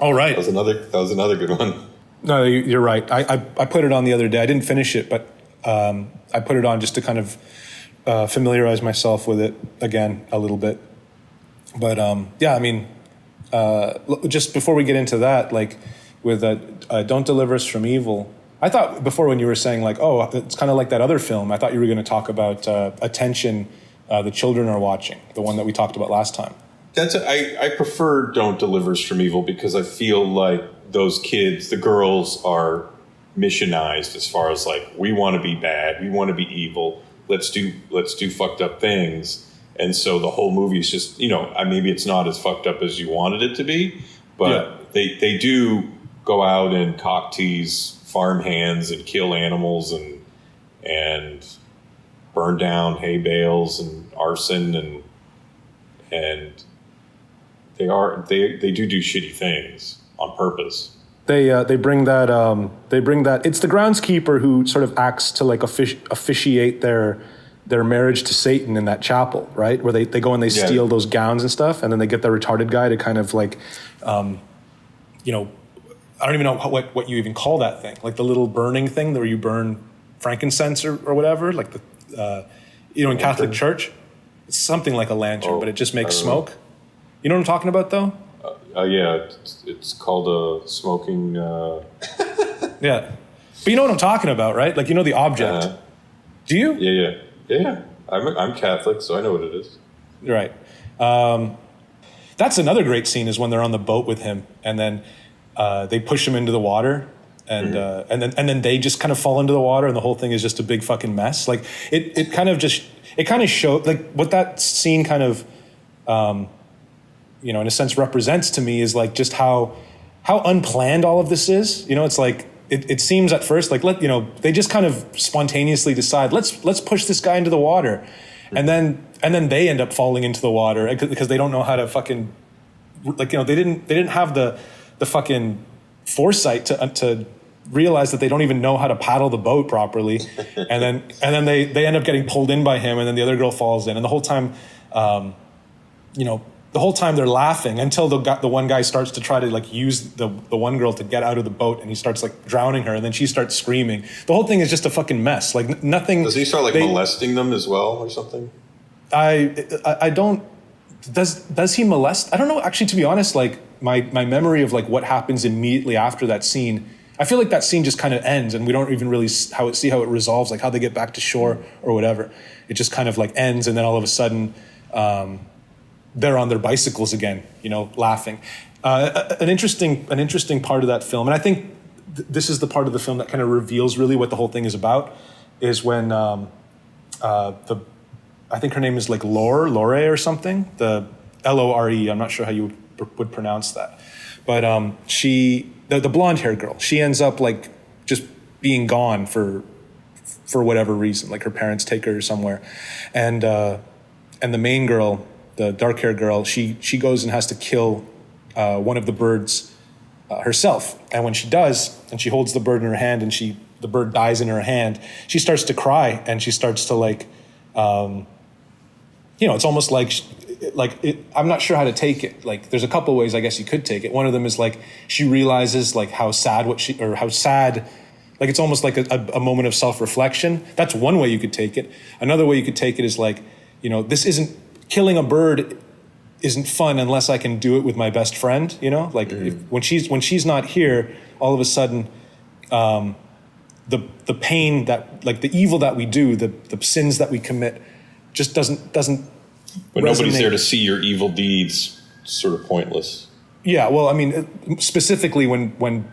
Oh, right. That was another good one. No, you're right. I put it on the other day. I didn't finish it, but I put it on just to kind of familiarize myself with it again a little bit. But yeah, I mean, just before we get into that, like with Don't Deliver Us from Evil, I thought before when you were saying like, oh, it's kind of like that other film, I thought you were going to talk about Attention, the children are watching, the one that we talked about last time. I prefer Don't Deliver Us from Evil because I feel like those kids, the girls, are missionized as far as like, we want to be bad, we want to be evil, let's do fucked up things. And so the whole movie is just, maybe it's not as fucked up as you wanted it to be, but they do go out and cock tease farm hands and kill animals and burn down hay bales and arson and they do shitty things on purpose. They bring that it's the groundskeeper who sort of acts to like officiate their marriage to Satan in that chapel, right? Where they go and they steal those gowns and stuff, and then they get the retarded guy to kind of like, I don't even know what you even call that thing, like the little burning thing where you burn frankincense or whatever, like the in Catholic Church, it's something like a lantern, but it just makes smoke. You know what I'm talking about, though? Yeah, it's called a smoking. Yeah, but you know what I'm talking about, right? Like the object. Do you? Yeah. I'm Catholic, so I know what it is. Right. That's another great scene is when they're on the boat with him, and then they push him into the water, and then they just kind of fall into the water, and the whole thing is just a big fucking mess. Like it kind of showed like what that scene kind of. In a sense represents to me is like just how unplanned all of this is. It's like it seems at first like they just kind of spontaneously decide let's push this guy into the water, and then they end up falling into the water because they don't know how to fucking they didn't have the fucking foresight to realize that they don't even know how to paddle the boat properly, and then they end up getting pulled in by him, and then the other girl falls in, and the whole time the whole time they're laughing until the one guy starts to try to like use the one girl to get out of the boat, and he starts like drowning her, and then she starts screaming. The whole thing is just a fucking mess. Like nothing. Does he start like molesting them as well or something? I don't. Does he molest? I don't know. Actually, to be honest, like my memory of like what happens immediately after that scene, I feel like that scene just kind of ends, and we don't even really see how it resolves, like how they get back to shore or whatever. It just kind of like ends, and then all of a sudden. They're on their bicycles again, laughing. An interesting part of that film, and I think this is the part of the film that kind of reveals really what the whole thing is about, is when I think her name is like Lore or something, the Lore. I'm not sure how you would pronounce that, but the blonde haired girl, she ends up like just being gone for whatever reason, like her parents take her somewhere, and the main girl, the dark-haired girl, she goes and has to kill one of the birds herself. And when she does, and she holds the bird in her hand, and the bird dies in her hand, she starts to cry, and she starts to like, it's almost like I'm not sure how to take it. Like, there's a couple ways I guess you could take it. One of them is like she realizes like how sad Like it's almost like a moment of self-reflection. That's one way you could take it. Another way you could take it is like, this isn't, killing a bird isn't fun unless I can do it with my best friend, Like when she's not here, all of a sudden, the pain that, like the evil that we do, the sins that we commit, just doesn't. But nobody's there to see your evil deeds. Sort of pointless. Yeah, well, I mean, specifically when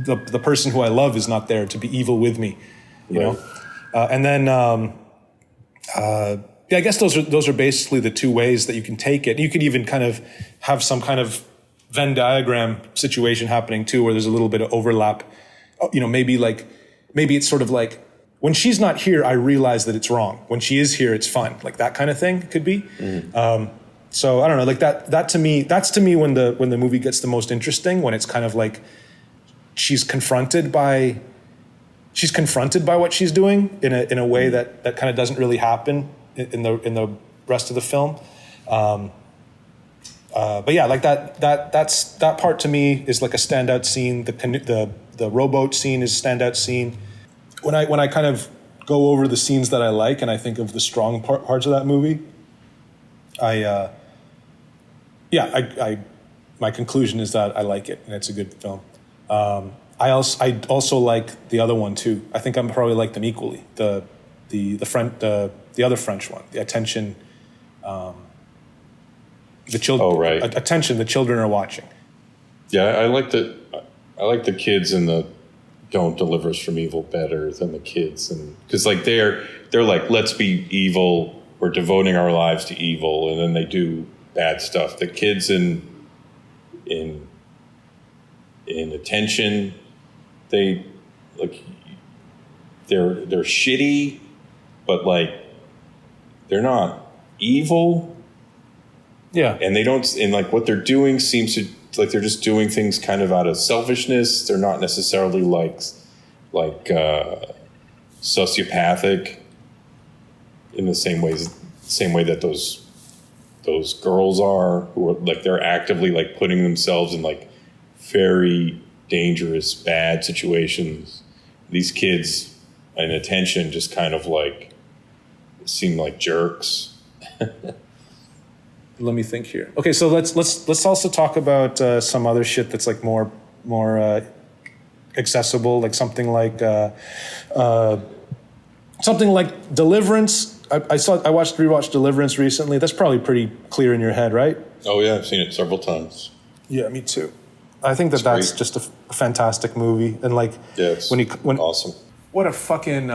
the person who I love is not there to be evil with me, you know. And then, I guess those are basically the two ways that you can take it. You could even kind of have some kind of Venn diagram situation happening too, where there's a little bit of overlap. Maybe it's sort of like, when she's not here, I realize that it's wrong. When she is here, it's fun. Like that kind of thing could be. So I don't know, like that's to me when the movie gets the most interesting, when it's kind of like she's confronted by what she's doing in a way that kind of doesn't really happen in the rest of the film. But yeah, like that part to me is like a standout scene. The rowboat scene is a standout scene. When I kind of go over the scenes that I like and I think of the strong parts of that movie, my conclusion is that I like it and it's a good film. I also like the other one too. I think I'm probably like them equally. The other French one, the Attention. The children. Oh, right. Attention, the children are watching. Yeah, I like the kids in the Don't Deliver Us from Evil better than the kids, and because like they're like, let's be evil. We're devoting our lives to evil, and then they do bad stuff. The kids in Attention, they're shitty, but like they're not evil. Yeah. And they don't, and like what they're doing seems to, like they're just doing things kind of out of selfishness. They're not necessarily like sociopathic in the same way that those girls are, who are like, they're actively like putting themselves in like very dangerous, bad situations. These kids in Attention just kind of like seem like jerks. Let me think here. Okay, so let's also talk about some other shit that's like more accessible, like something like Deliverance. I rewatched Deliverance recently. That's probably pretty clear in your head, right? Oh yeah, I've seen it several times. Yeah, me too. I think that's just a fantastic movie, and like when awesome. What a fucking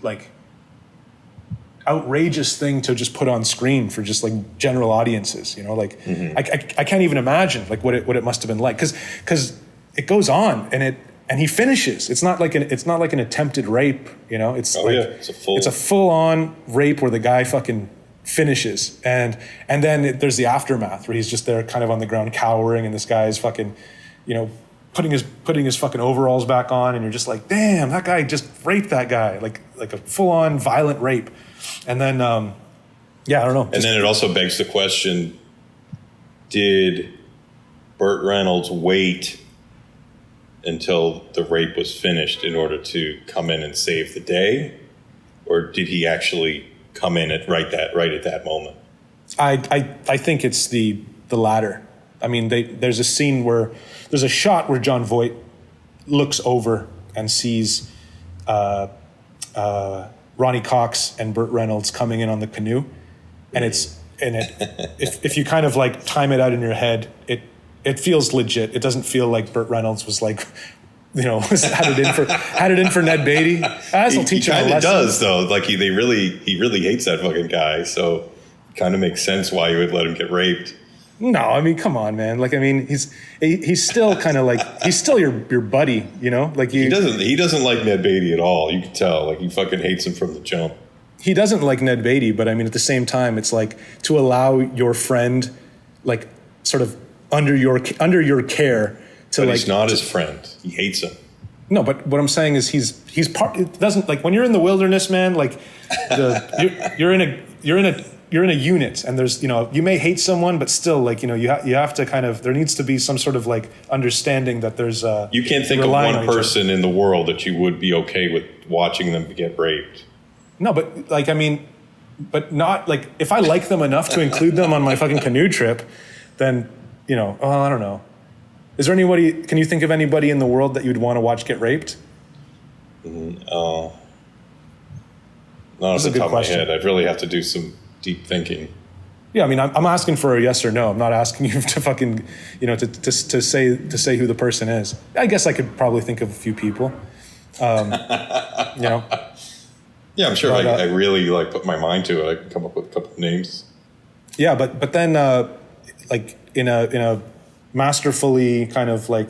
like outrageous thing to just put on screen for just like general audiences, like I can't even imagine like what it must have been like, because it goes on and he finishes. It's not like an attempted rape, it's it's a full on rape where the guy fucking finishes, and then there's the aftermath where he's just there kind of on the ground cowering, and this guy is fucking putting his fucking overalls back on, and you're just like, damn, that guy just raped that guy, like a full on violent rape. And then, I don't know. And then it also begs the question, did Burt Reynolds wait until the rape was finished in order to come in and save the day? Or did he actually come in right at that moment? I think it's the latter. I mean, there's a shot where Jon Voight looks over and sees Ronnie Cox and Burt Reynolds coming in on the canoe, and if you kind of like time it out in your head, it feels legit. It doesn't feel like Burt Reynolds was like, had it in for Ned Beatty. As will teach him a lesson. It does though. Like he really hates that fucking guy, so it kind of makes sense why you would let him get raped. No, I mean, come on, man. Like, I mean, he's still kind of like, he's still your buddy, Like he doesn't like Ned Beatty at all. You can tell, like he fucking hates him from the jump. He doesn't like Ned Beatty, but I mean, at the same time, it's like to allow your friend, like, sort of under your care to but like. He's not his friend. He hates him. No, but what I'm saying is he's part. It doesn't, like, when you're in the wilderness, man. Like you're in you're in a unit, and there's, you may hate someone, but still, like, you have to kind of, there needs to be some sort of like understanding that there's you can't think of one person in the world that you would be okay with watching them get raped. No, but like, I mean, but not like, if I like them enough to include them on my fucking canoe trip, then, I don't know. Is there anybody, can you think of anybody in the world that you'd want to watch get raped? Not off the top of my head. I'd really have to do some deep thinking. Yeah, I mean, I'm asking for a yes or no. I'm not asking you to fucking, to say who the person is. I guess I could probably think of a few people. Yeah, I'm sure. But, I really like put my mind to it. I can come up with a couple of names. Yeah, but then like in a masterfully kind of like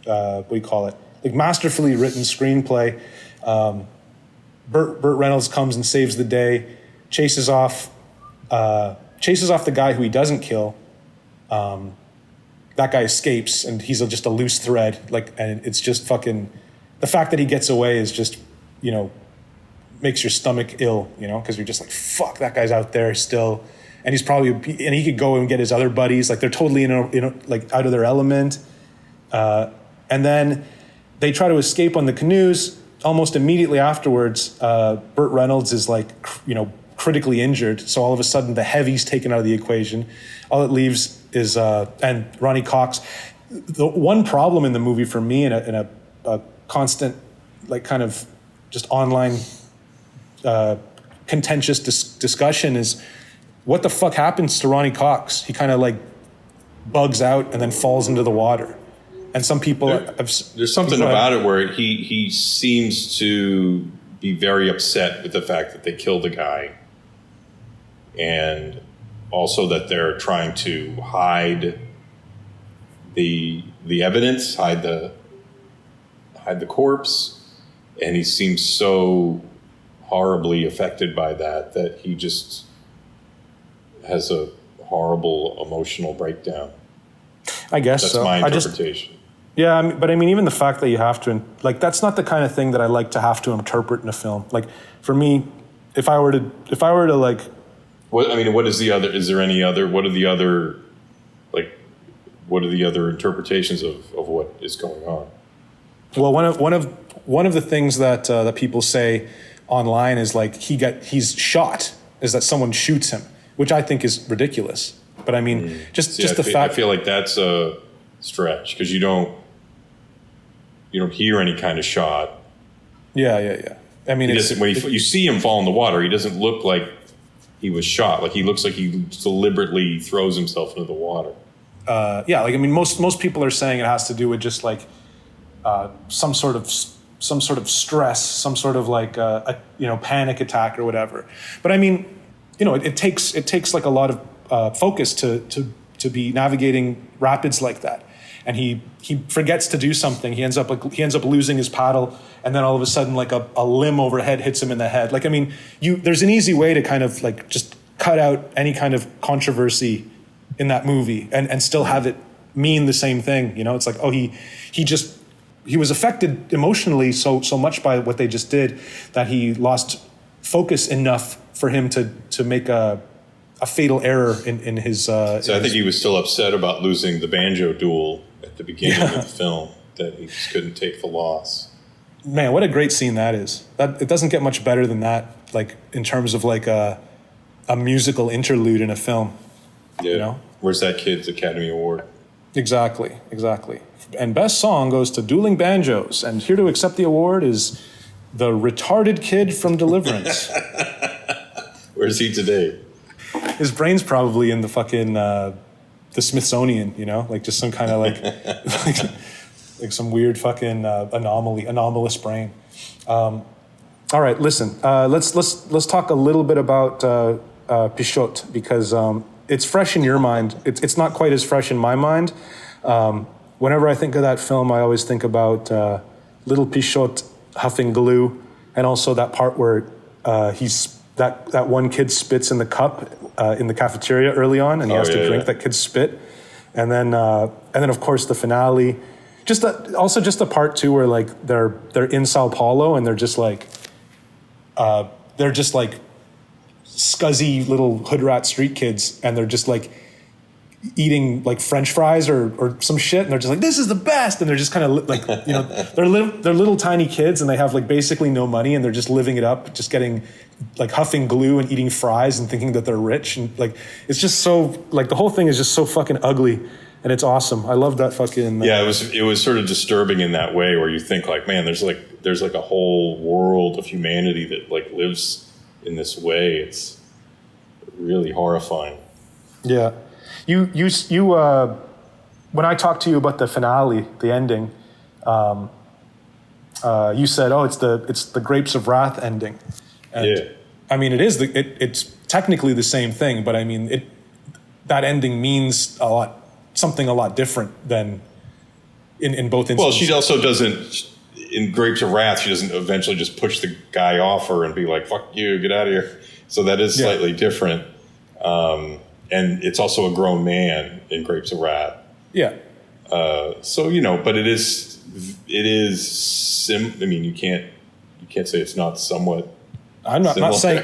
what do you call it? Like masterfully written screenplay. Burt Reynolds comes and saves the day, chases off the guy who he doesn't kill. That guy escapes, and he's just a loose thread. Like, and it's just fucking, the fact that he gets away is just, makes your stomach ill, because you're just like, fuck, that guy's out there still, and he could go and get his other buddies, like they're totally like out of their element, and then they try to escape on the canoes. Almost immediately afterwards, Burt Reynolds is like, critically injured. So all of a sudden the heavy's taken out of the equation. All it leaves is, and Ronnie Cox. The one problem in the movie for me in a constant, like kind of just online contentious discussion is what the fuck happens to Ronnie Cox? He kind of like bugs out and then falls into the water. And some people there's something about it where he seems to be very upset with the fact that they killed the guy, and also that they're trying to hide the evidence, hide the corpse, and he seems so horribly affected by that he just has a horrible emotional breakdown. I guess that's so. my interpretation. Yeah, but I mean, even the fact that you have to, like, that's not the kind of thing that I like to have to interpret in a film. Like, for me, if I were to like, what is the other? Is there any other? What are the other interpretations of what is going on? Well, one of the things that people say online is like he's shot, is that someone shoots him, which I think is ridiculous. But I mean, just the fact. I feel like that's a stretch, because you don't hear any kind of shot. Yeah. I mean, when you see him fall in the water, he doesn't look like he was shot. Like, he looks like he deliberately throws himself into the water. Yeah, like, I mean, most people are saying it has to do with just like some sort of stress, some sort of like a panic attack or whatever. But I mean, it takes like a lot of focus to be navigating rapids like that. And he forgets to do something. He ends up losing his paddle, and then all of a sudden, like a limb overhead hits him in the head. Like, I mean, there's an easy way to kind of like just cut out any kind of controversy in that movie and still have it mean the same thing. It's like, oh, he was affected emotionally so much by what they just did that he lost focus enough for him to make a fatal error in his. So I think he was still upset about losing the banjo duel at the beginning of the film, that he just couldn't take the loss. Man, what a great scene that is. That it doesn't get much better than that, like in terms of like a musical interlude in a film. Yeah. Where's that kid's Academy Award? Exactly. And best song goes to Dueling Banjos. And here to accept the award is the retarded kid from Deliverance. Where's he today? His brain's probably in the fucking the Smithsonian, like just some kind of like some weird fucking anomalous brain. All right, listen. Let's talk a little bit about Pixote, because it's fresh in your mind. It's not quite as fresh in my mind. Whenever I think of that film, I always think about little Pixote huffing glue, and also that part where that one kid spits in the cup in the cafeteria early on, and he has to drink that kid's spit, and then of course the finale. Also the part too where like they're in Sao Paulo and they're just like scuzzy little hood rat street kids, and they're just like eating like French fries or some shit, and they're just like, this is the best, and they're just kind of like, you know, they're little tiny kids, and they have like basically no money, and they're just living it up, just getting like huffing glue and eating fries and thinking that they're rich, and like it's just so like the whole thing is just so fucking ugly, and it's awesome. I love that fucking it was sort of disturbing in that way, where you think like, man, there's like a whole world of humanity that like lives in this way. It's really horrifying. Yeah. You when I talked to you about the finale, the ending, you said, "Oh, it's the Grapes of Wrath ending." And yeah. I mean, it's technically the same thing, but I mean, that ending means something a lot different than in both instances. Well, she also doesn't, in Grapes of Wrath, she doesn't eventually just push the guy off her and be like, "Fuck you, get out of here." So that is slightly different. And it's also a grown man in Grapes of Wrath. Yeah. So, you know, but it is I mean, you can't say it's not somewhat. I'm not saying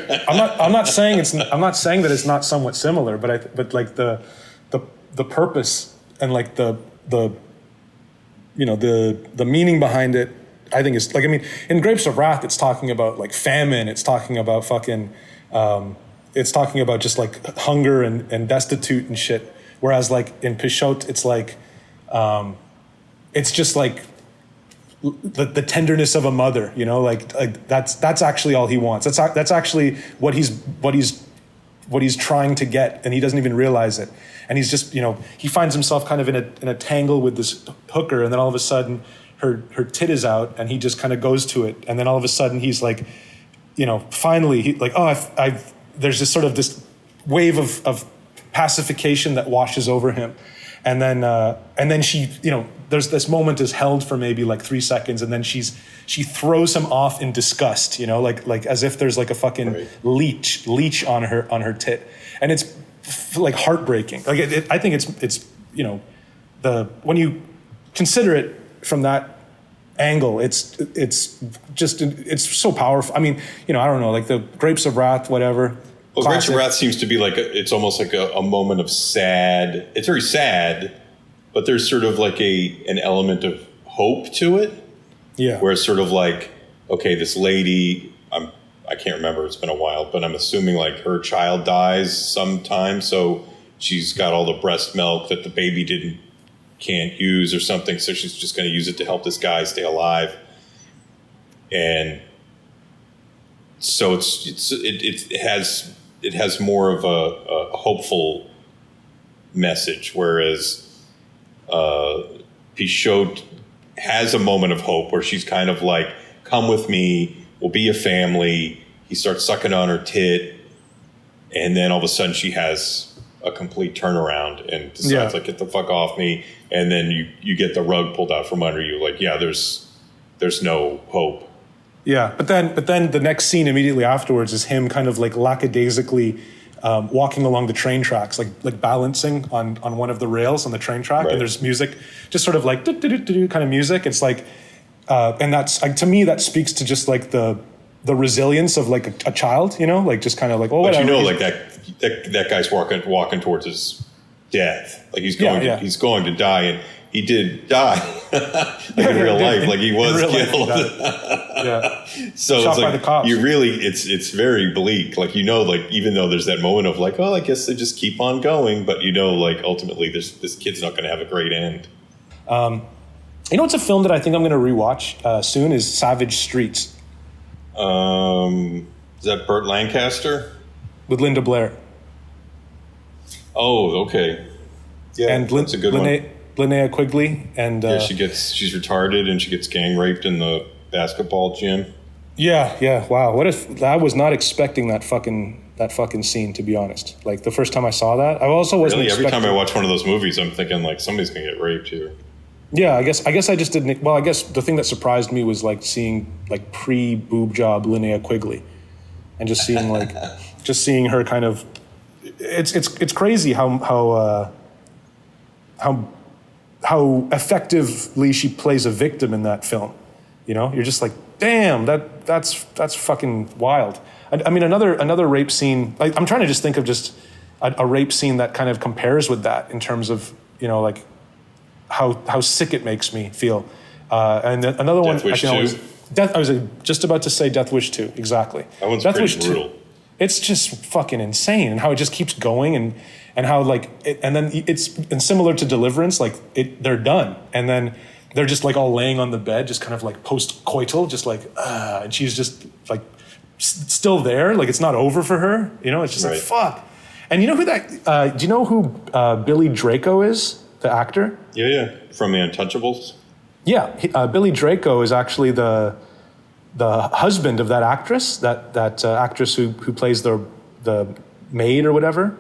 that it's not somewhat similar, but like the purpose and like the you know, the meaning behind it, I think is like, I mean, in Grapes of Wrath, it's talking about like famine. It's talking about fucking, it's talking about just like hunger and destitute and shit. Whereas like in Pixote, it's like, it's just like the tenderness of a mother, you know, like that's actually all he wants. That's actually what he's trying to get, and he doesn't even realize it. And he's just, you know, he finds himself kind of in a tangle with this hooker, and then all of a sudden her tit is out, and he just kind of goes to it, and then all of a sudden he's like, you know, finally he like, oh, there's this sort of this wave of pacification that washes over him, and then she, you know, there's this moment is held for maybe like 3 seconds, and then she throws him off in disgust, you know, like as if there's like a fucking leech on her tit, and it's like heartbreaking. Like I think it's you know, when you consider it from that angle, it's so powerful. I mean, you know, I don't know, like the Grapes of Wrath, whatever. Well, Grapes of Wrath seems to be like it's almost like a moment of sad. It's very sad, but there's sort of like an element of hope to it. Yeah. Where it's sort of like, okay, this lady, I can't remember, it's been a while, but I'm assuming like her child dies sometime, so she's got all the breast milk that the baby can't use or something, so she's just going to use it to help this guy stay alive. And so it has more of a hopeful message, whereas Pixote has a moment of hope where she's kind of like, come with me, we'll be a family. He starts sucking on her tit, and then all of a sudden she has a complete turnaround and decides like, get the fuck off me. And then you get the rug pulled out from under you. Like, yeah, there's no hope. Yeah, but then the next scene immediately afterwards is him kind of like lackadaisically walking along the train tracks, like balancing on one of the rails on the train track, right. And there's music, just sort of like do kind of music. It's like, and that's to me that speaks to just like the resilience of like a child, you know, like just kind of like, oh, whatever. But you know, like that guy's walking towards his death, like he's going to die, and he did die, like in real life, like he was killed. Yeah. So shot it's like, by the cops. you really, it's very bleak. Like, you know, like even though there's that moment of like, oh, I guess they just keep on going, but you know, like ultimately, this kid's not going to have a great end. You know, it's a film that I think I'm going to rewatch soon is Savage Streets. Is that Burt Lancaster with Linda Blair? Oh, okay. Yeah, and that's a good one. Linnea Quigley and she's retarded and she gets gang raped in the basketball gym. Yeah. Wow. I was not expecting that fucking scene, to be honest. Like the first time I saw that, I also wasn't really. expecting. Every time I watch one of those movies, I'm thinking like somebody's gonna get raped here. Yeah, I guess I just didn't. Well, I guess the thing that surprised me was like seeing like pre-boob job Linnea Quigley, and just seeing her kind of. It's crazy how effectively she plays a victim in that film. You know, you're just like, damn, that's fucking wild. I mean, another rape scene. Like, I'm trying to just think of just a rape scene that kind of compares with that in terms of, you know, like how sick it makes me feel. And then another Death one Wish I can 2? always. I was just about to say Death Wish 2. Exactly. That one's Death pretty Wish brutal. 2. It's just fucking insane, and how it just keeps going, and how like and then and similar to Deliverance, like they're done, and then they're just like all laying on the bed, just kind of like post-coital, just like and she's just like still there, like it's not over for her, you know. It's just like fuck. And you know who that? Do you know who Billy Draco is, the actor? Yeah, from The Untouchables. Yeah, Billy Draco is actually the husband of that actress, that actress who plays the maid or whatever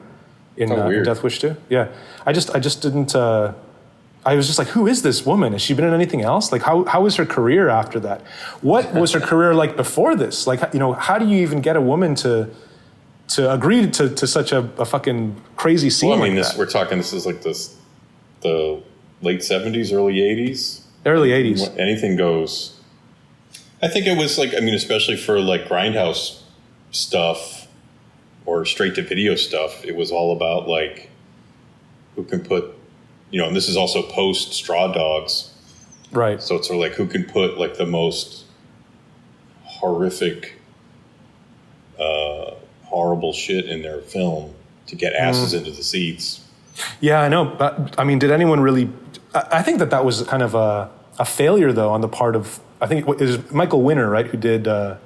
in Death Wish 2. Yeah, I just didn't. I was just like, who is this woman? Has she been in anything else? Like, how was her career after that? What was her career like before this? Like, you know, how do you even get a woman to agree to such a fucking crazy scene? Well, I mean, like that? we're talking. This is like the late 70s, early 80s. Early 80s. Anything goes. I think it was like, I mean, especially for like Grindhouse stuff or straight to video stuff, it was all about like who can put, you know, and this is also post Straw Dogs. Right. So it's sort of like who can put like the most horrific, horrible shit in their film to get asses into the seats. Yeah, I know. But I mean, did anyone really? I think that was kind of a failure, though, on the part of, I think it was Michael Winner, right? Who did? I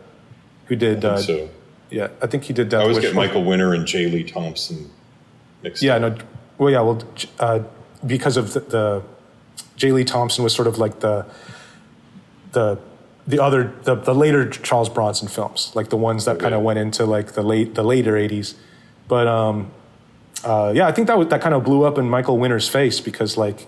think so. Yeah, I think he did. I always get Michael Winner and J. Lee Thompson mixed up. No. Well, yeah. Well, because of the J. Lee Thompson was sort of like the later Charles Bronson films, like the ones that kind of went into like the later 80s. But I think that kind of blew up in Michael Winner's face because like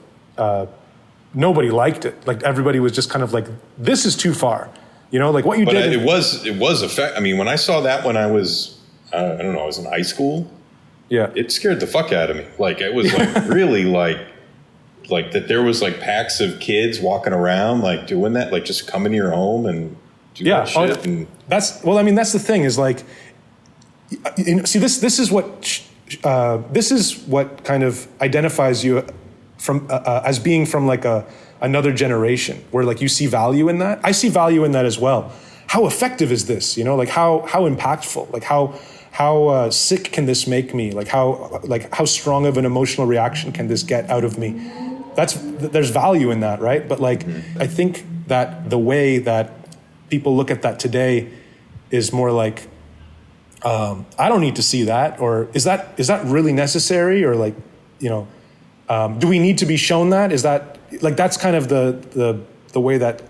nobody liked it. Like everybody was just kind of like, this is too far, you know, like what you did. It was a fact. I mean, when I saw that when I was, I don't know, I was in high school. Yeah, it scared the fuck out of me. Like it was like really like that there was like packs of kids walking around like doing that, like just coming to your home and do that shit. And that's the thing is like, you know, see this is what kind of identifies you from as being from like another generation where like you see value in that. I see value in that as well. How effective is this? You know, like how impactful, like how sick can this make me? Like how strong of an emotional reaction can this get out of me? There's value in that, right? But like, I think that the way that people look at that today is more like, I don't need to see that, or is that really necessary? Or like, you know, do we need to be shown that? Is that like, that's kind of the way that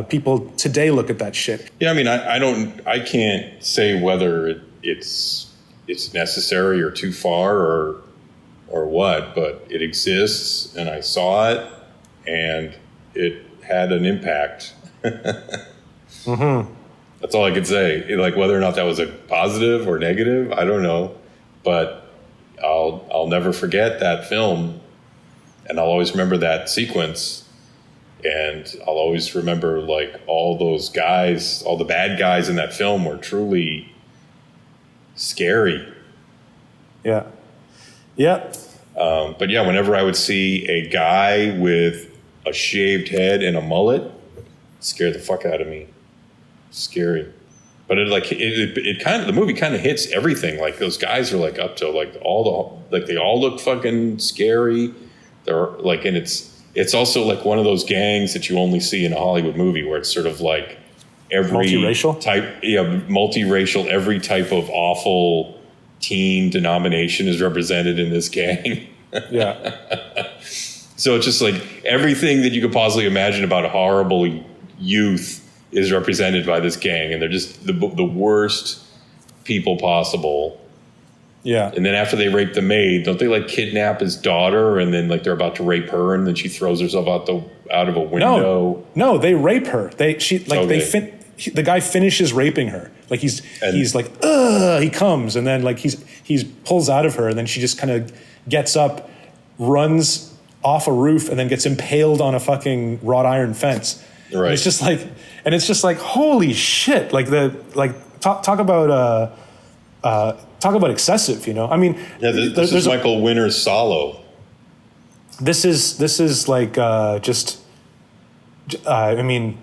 people today look at that shit. Yeah, I mean, I can't say whether it's necessary or too far or what, but it exists and I saw it and it had an impact. Mm-hmm. That's all I could say. Like whether or not that was a positive or negative, I don't know, but I'll never forget that film and I'll always remember that sequence and I'll always remember like all those guys, all the bad guys in that film were truly scary. Yeah. Yeah. But yeah, whenever I would see a guy with a shaved head and a mullet, it scared the fuck out of me. Scary. But it kind of, the movie kind of hits everything. Like those guys are like up to like they all look fucking scary. They're like, and it's also like one of those gangs that you only see in a Hollywood movie where it's sort of like every multiracial type, multiracial, every type of awful teen denomination is represented in this gang. Yeah. So it's just like everything that you could possibly imagine about a horrible youth is represented by this gang, and they're just the worst people possible. Yeah. And then after they rape the maid, don't they like kidnap his daughter, and then like they're about to rape her, and then she throws herself out of a window? No, they rape her. The guy finishes raping her. Like he's like, ugh, he comes, and then like he's pulls out of her, and then she just kind of gets up, runs off a roof, and then gets impaled on a fucking wrought iron fence. Right. And it's just like holy shit. Like talk about excessive. I mean, Yeah, this is Michael Winner's Solo. This is like just. I mean,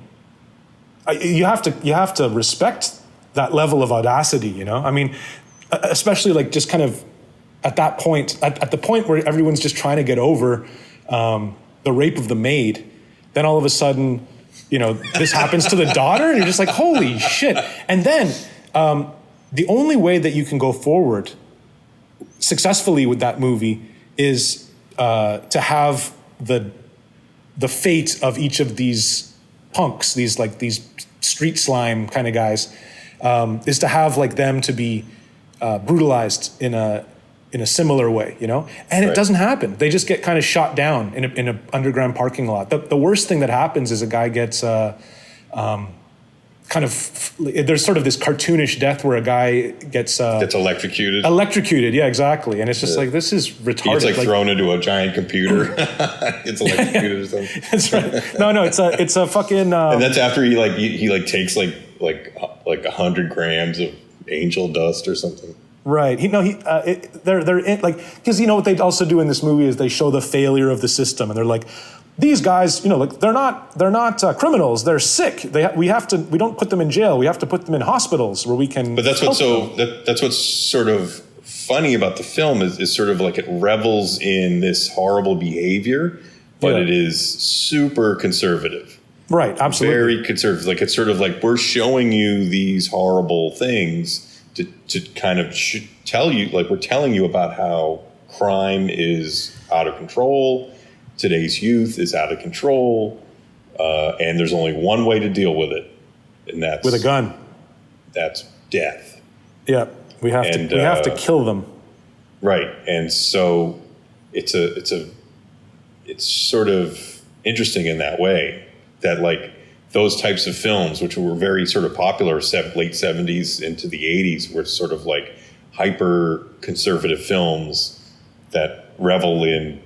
you have to respect that level of audacity. I mean, especially like just kind of at that point, at the point where everyone's just trying to get over the rape of the maid, then all of a sudden, this happens to the daughter, and you're just like, holy shit. And then the only way that you can go forward successfully with that movie is to have the fate of each of these punks, these street slime kind of guys, is to have like them to be brutalized in a similar way, and it doesn't happen. They just get kind of shot down in a underground parking lot. The worst thing that happens is a guy gets there's sort of this cartoonish death where a guy gets electrocuted. Electrocuted, yeah, exactly. And it's just like, this is retarded. He gets thrown into a giant computer. It's electrocuted or something. That's right. No, it's a fucking. And that's after he takes like 100 grams of angel dust or something. Right. They're in, like, because what they also do in this movie is they show the failure of the system, and they're like, these guys, they're not criminals. They're sick. We don't put them in jail. We have to put them in hospitals where we can. But that's what's sort of funny about the film is sort of like it revels in this horrible behavior, but it is super conservative. Right. Absolutely. Very conservative. Like, it's sort of like, we're showing you these horrible things to kind of tell you, like, we're telling you about how crime is out of control. Today's youth is out of control, and there's only one way to deal with it, and that's with a gun. That's death. Yeah, we have to kill them. Right, and so it's sort of interesting in that way that, like, those types of films, which were very sort of popular late 70s into the 80s, were sort of like hyper conservative films that revel in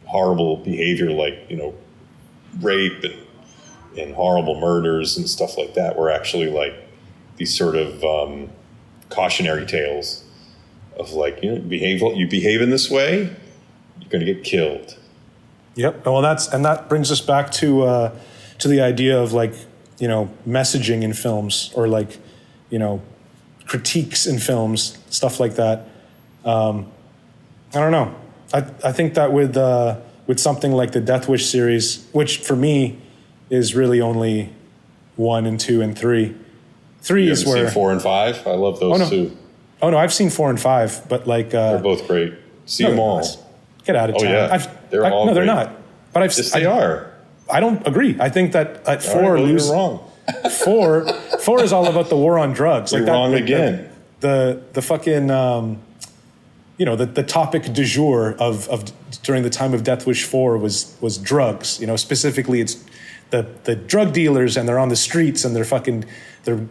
horrible behavior, like, rape and horrible murders and stuff like that, were actually like these sort of cautionary tales of, like, you behave in this way, you're going to get killed. Yep. Well, that brings us back to the idea of, like, messaging in films, or like, critiques in films, stuff like that. I don't know. I think that with something like the Death Wish series, which for me is really only 1 and 2 and 3. 3 is where seen 4 and 5. I love those two. Oh no, I've seen 4 and 5, but like they're both great. See them all. Get out of town. Yeah, they're all. No, great. they're not. But yes, they are. I don't agree. I think that at 4 you're wrong. 4 is all about the war on drugs. You're wrong again. The fucking the topic du jour of during the time of Death Wish 4 was drugs. Specifically it's the drug dealers, and they're on the streets, and they're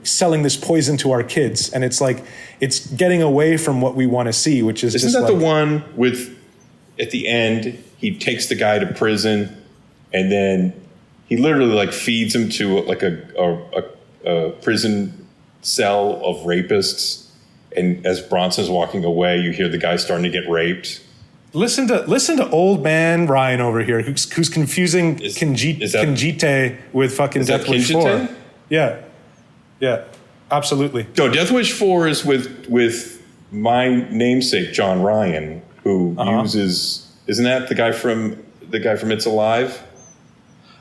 selling this poison to our kids, and it's like it's getting away from what we want to see, which is isn't just that like, the one with at the end he takes the guy to prison, and then he literally like feeds him to like a prison cell of rapists. And as Bronson's walking away, you hear the guy starting to get raped. Listen to old man Ryan over here, who's confusing Kinjite with fucking Death Wish 4. Yeah, absolutely. No, Death Wish 4 is with my namesake John Ryan, who uses. Isn't that the guy from It's Alive?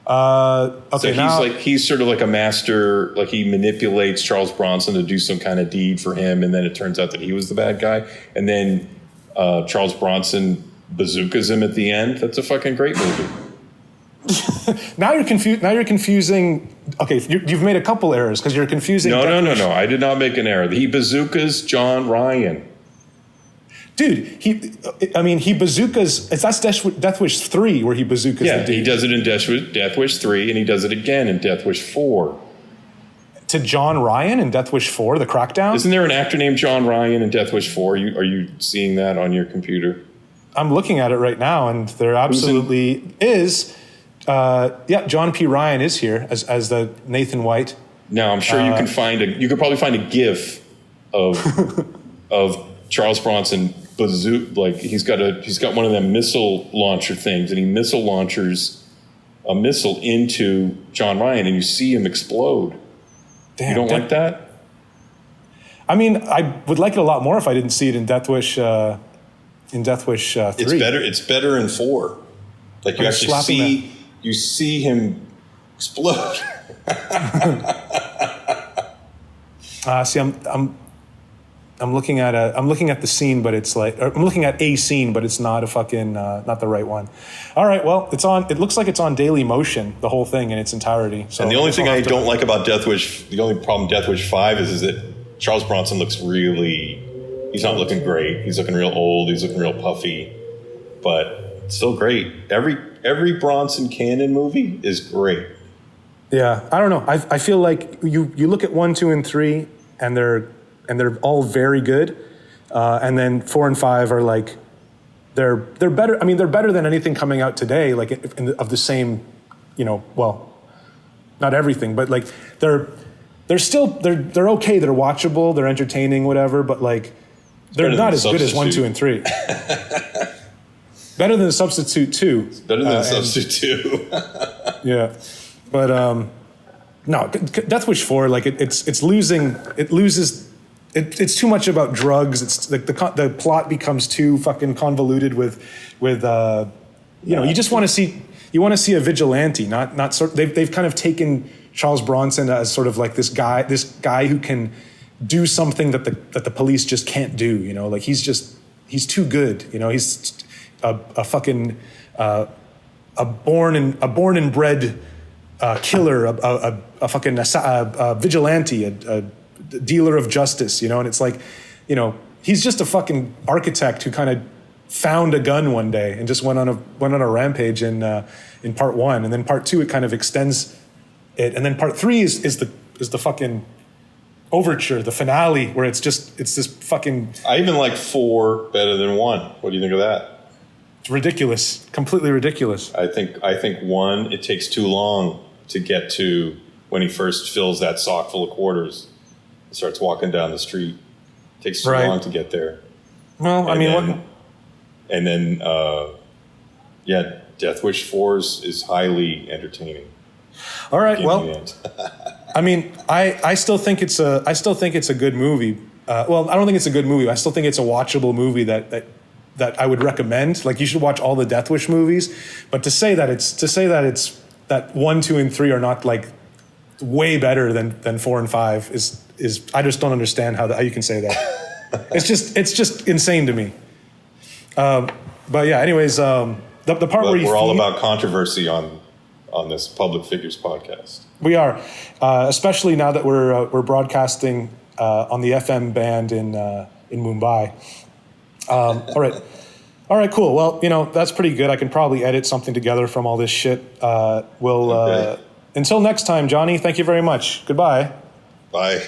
Okay, so he's sort of like a master, like he manipulates Charles Bronson to do some kind of deed for him, and then it turns out that he was the bad guy, and then Charles Bronson bazookas him at the end. That's a fucking great movie. Now you're confusing. Okay, you've made a couple errors because you're confusing. No. I did not make an error. He bazookas John Ryan. Dude, he bazookas. That's Death Wish 3 where he bazookas the dude. He does it in Death Wish 3, and he does it again in Death Wish 4. To John Ryan in Death Wish 4, the Crackdown? Isn't there an actor named John Ryan in Death Wish 4? Are you seeing that on your computer? I'm looking at it right now, and there absolutely is. John P. Ryan is here as the Nathan White. Now I'm sure you could probably find a GIF of Charles Bronson like he's got one of them missile launcher things, and he missile launchers a missile into John Ryan, and you see him explode. Damn, you don't like that? I mean, I would like it a lot more if I didn't see it in Death Wish 3. It's better in 4. Like you actually see him explode. See, I'm looking at the scene, but it's like, I'm looking at a scene, but it's not a fucking not the right one. All right, well, it looks like it's on Daily Motion, the whole thing in its entirety. So and the only thing I don't like about Death Wish, the only problem Death Wish 5 is that Charles Bronson looks he's not looking great. He's looking real old. He's looking real puffy, but still great. Every Bronson canon movie is great. Yeah, I don't know. I feel like you look at 1, 2, and 3, and they're all very good, and then 4 and 5 are like they're better. I mean, they're better than anything coming out today. Like of the same, well, not everything, but like they're okay. They're watchable. They're entertaining. Whatever. But like they're not as good as 1, 2, and 3. Better than The Substitute 2. Better than The Substitute 2. Yeah. But no, Death Wish 4, like it's too much about drugs. It's like the plot becomes too fucking convoluted with you just want to see a vigilante, not sort. They've kind of taken Charles Bronson as sort of like this guy who can do something that the police just can't do. Like he's too good. He's a fucking a born and bred killer, a fucking vigilante, a dealer of justice, and it's like, he's just a fucking architect who kind of found a gun one day and just went on a rampage in part 1, and then part 2 it kind of extends it, and then part 3 is the fucking overture, the finale, where it's this fucking. I even like 4 better than 1. What do you think of that? It's ridiculous, completely ridiculous. I think 1, it takes too long to get to when he first fills that sock full of quarters and starts walking down the street. It takes too long to get there. Well, and then Death Wish 4 is highly entertaining. All right, well, I mean, I still think it's a good movie. Well, I don't think it's a good movie. I still think it's a watchable movie that I would recommend. Like, you should watch all the Death Wish movies. But to say that 1, 2, and 3 are not like way better than 4 and 5 is I just don't understand how you can say that. It's just insane to me. But yeah, anyways, the part where we're all about controversy on this Public Figures podcast. We are, especially now that we're broadcasting on the FM band in Mumbai. All right, cool. Well, that's pretty good. I can probably edit something together from all this shit. Until next time, Johnny, thank you very much. Goodbye. Bye.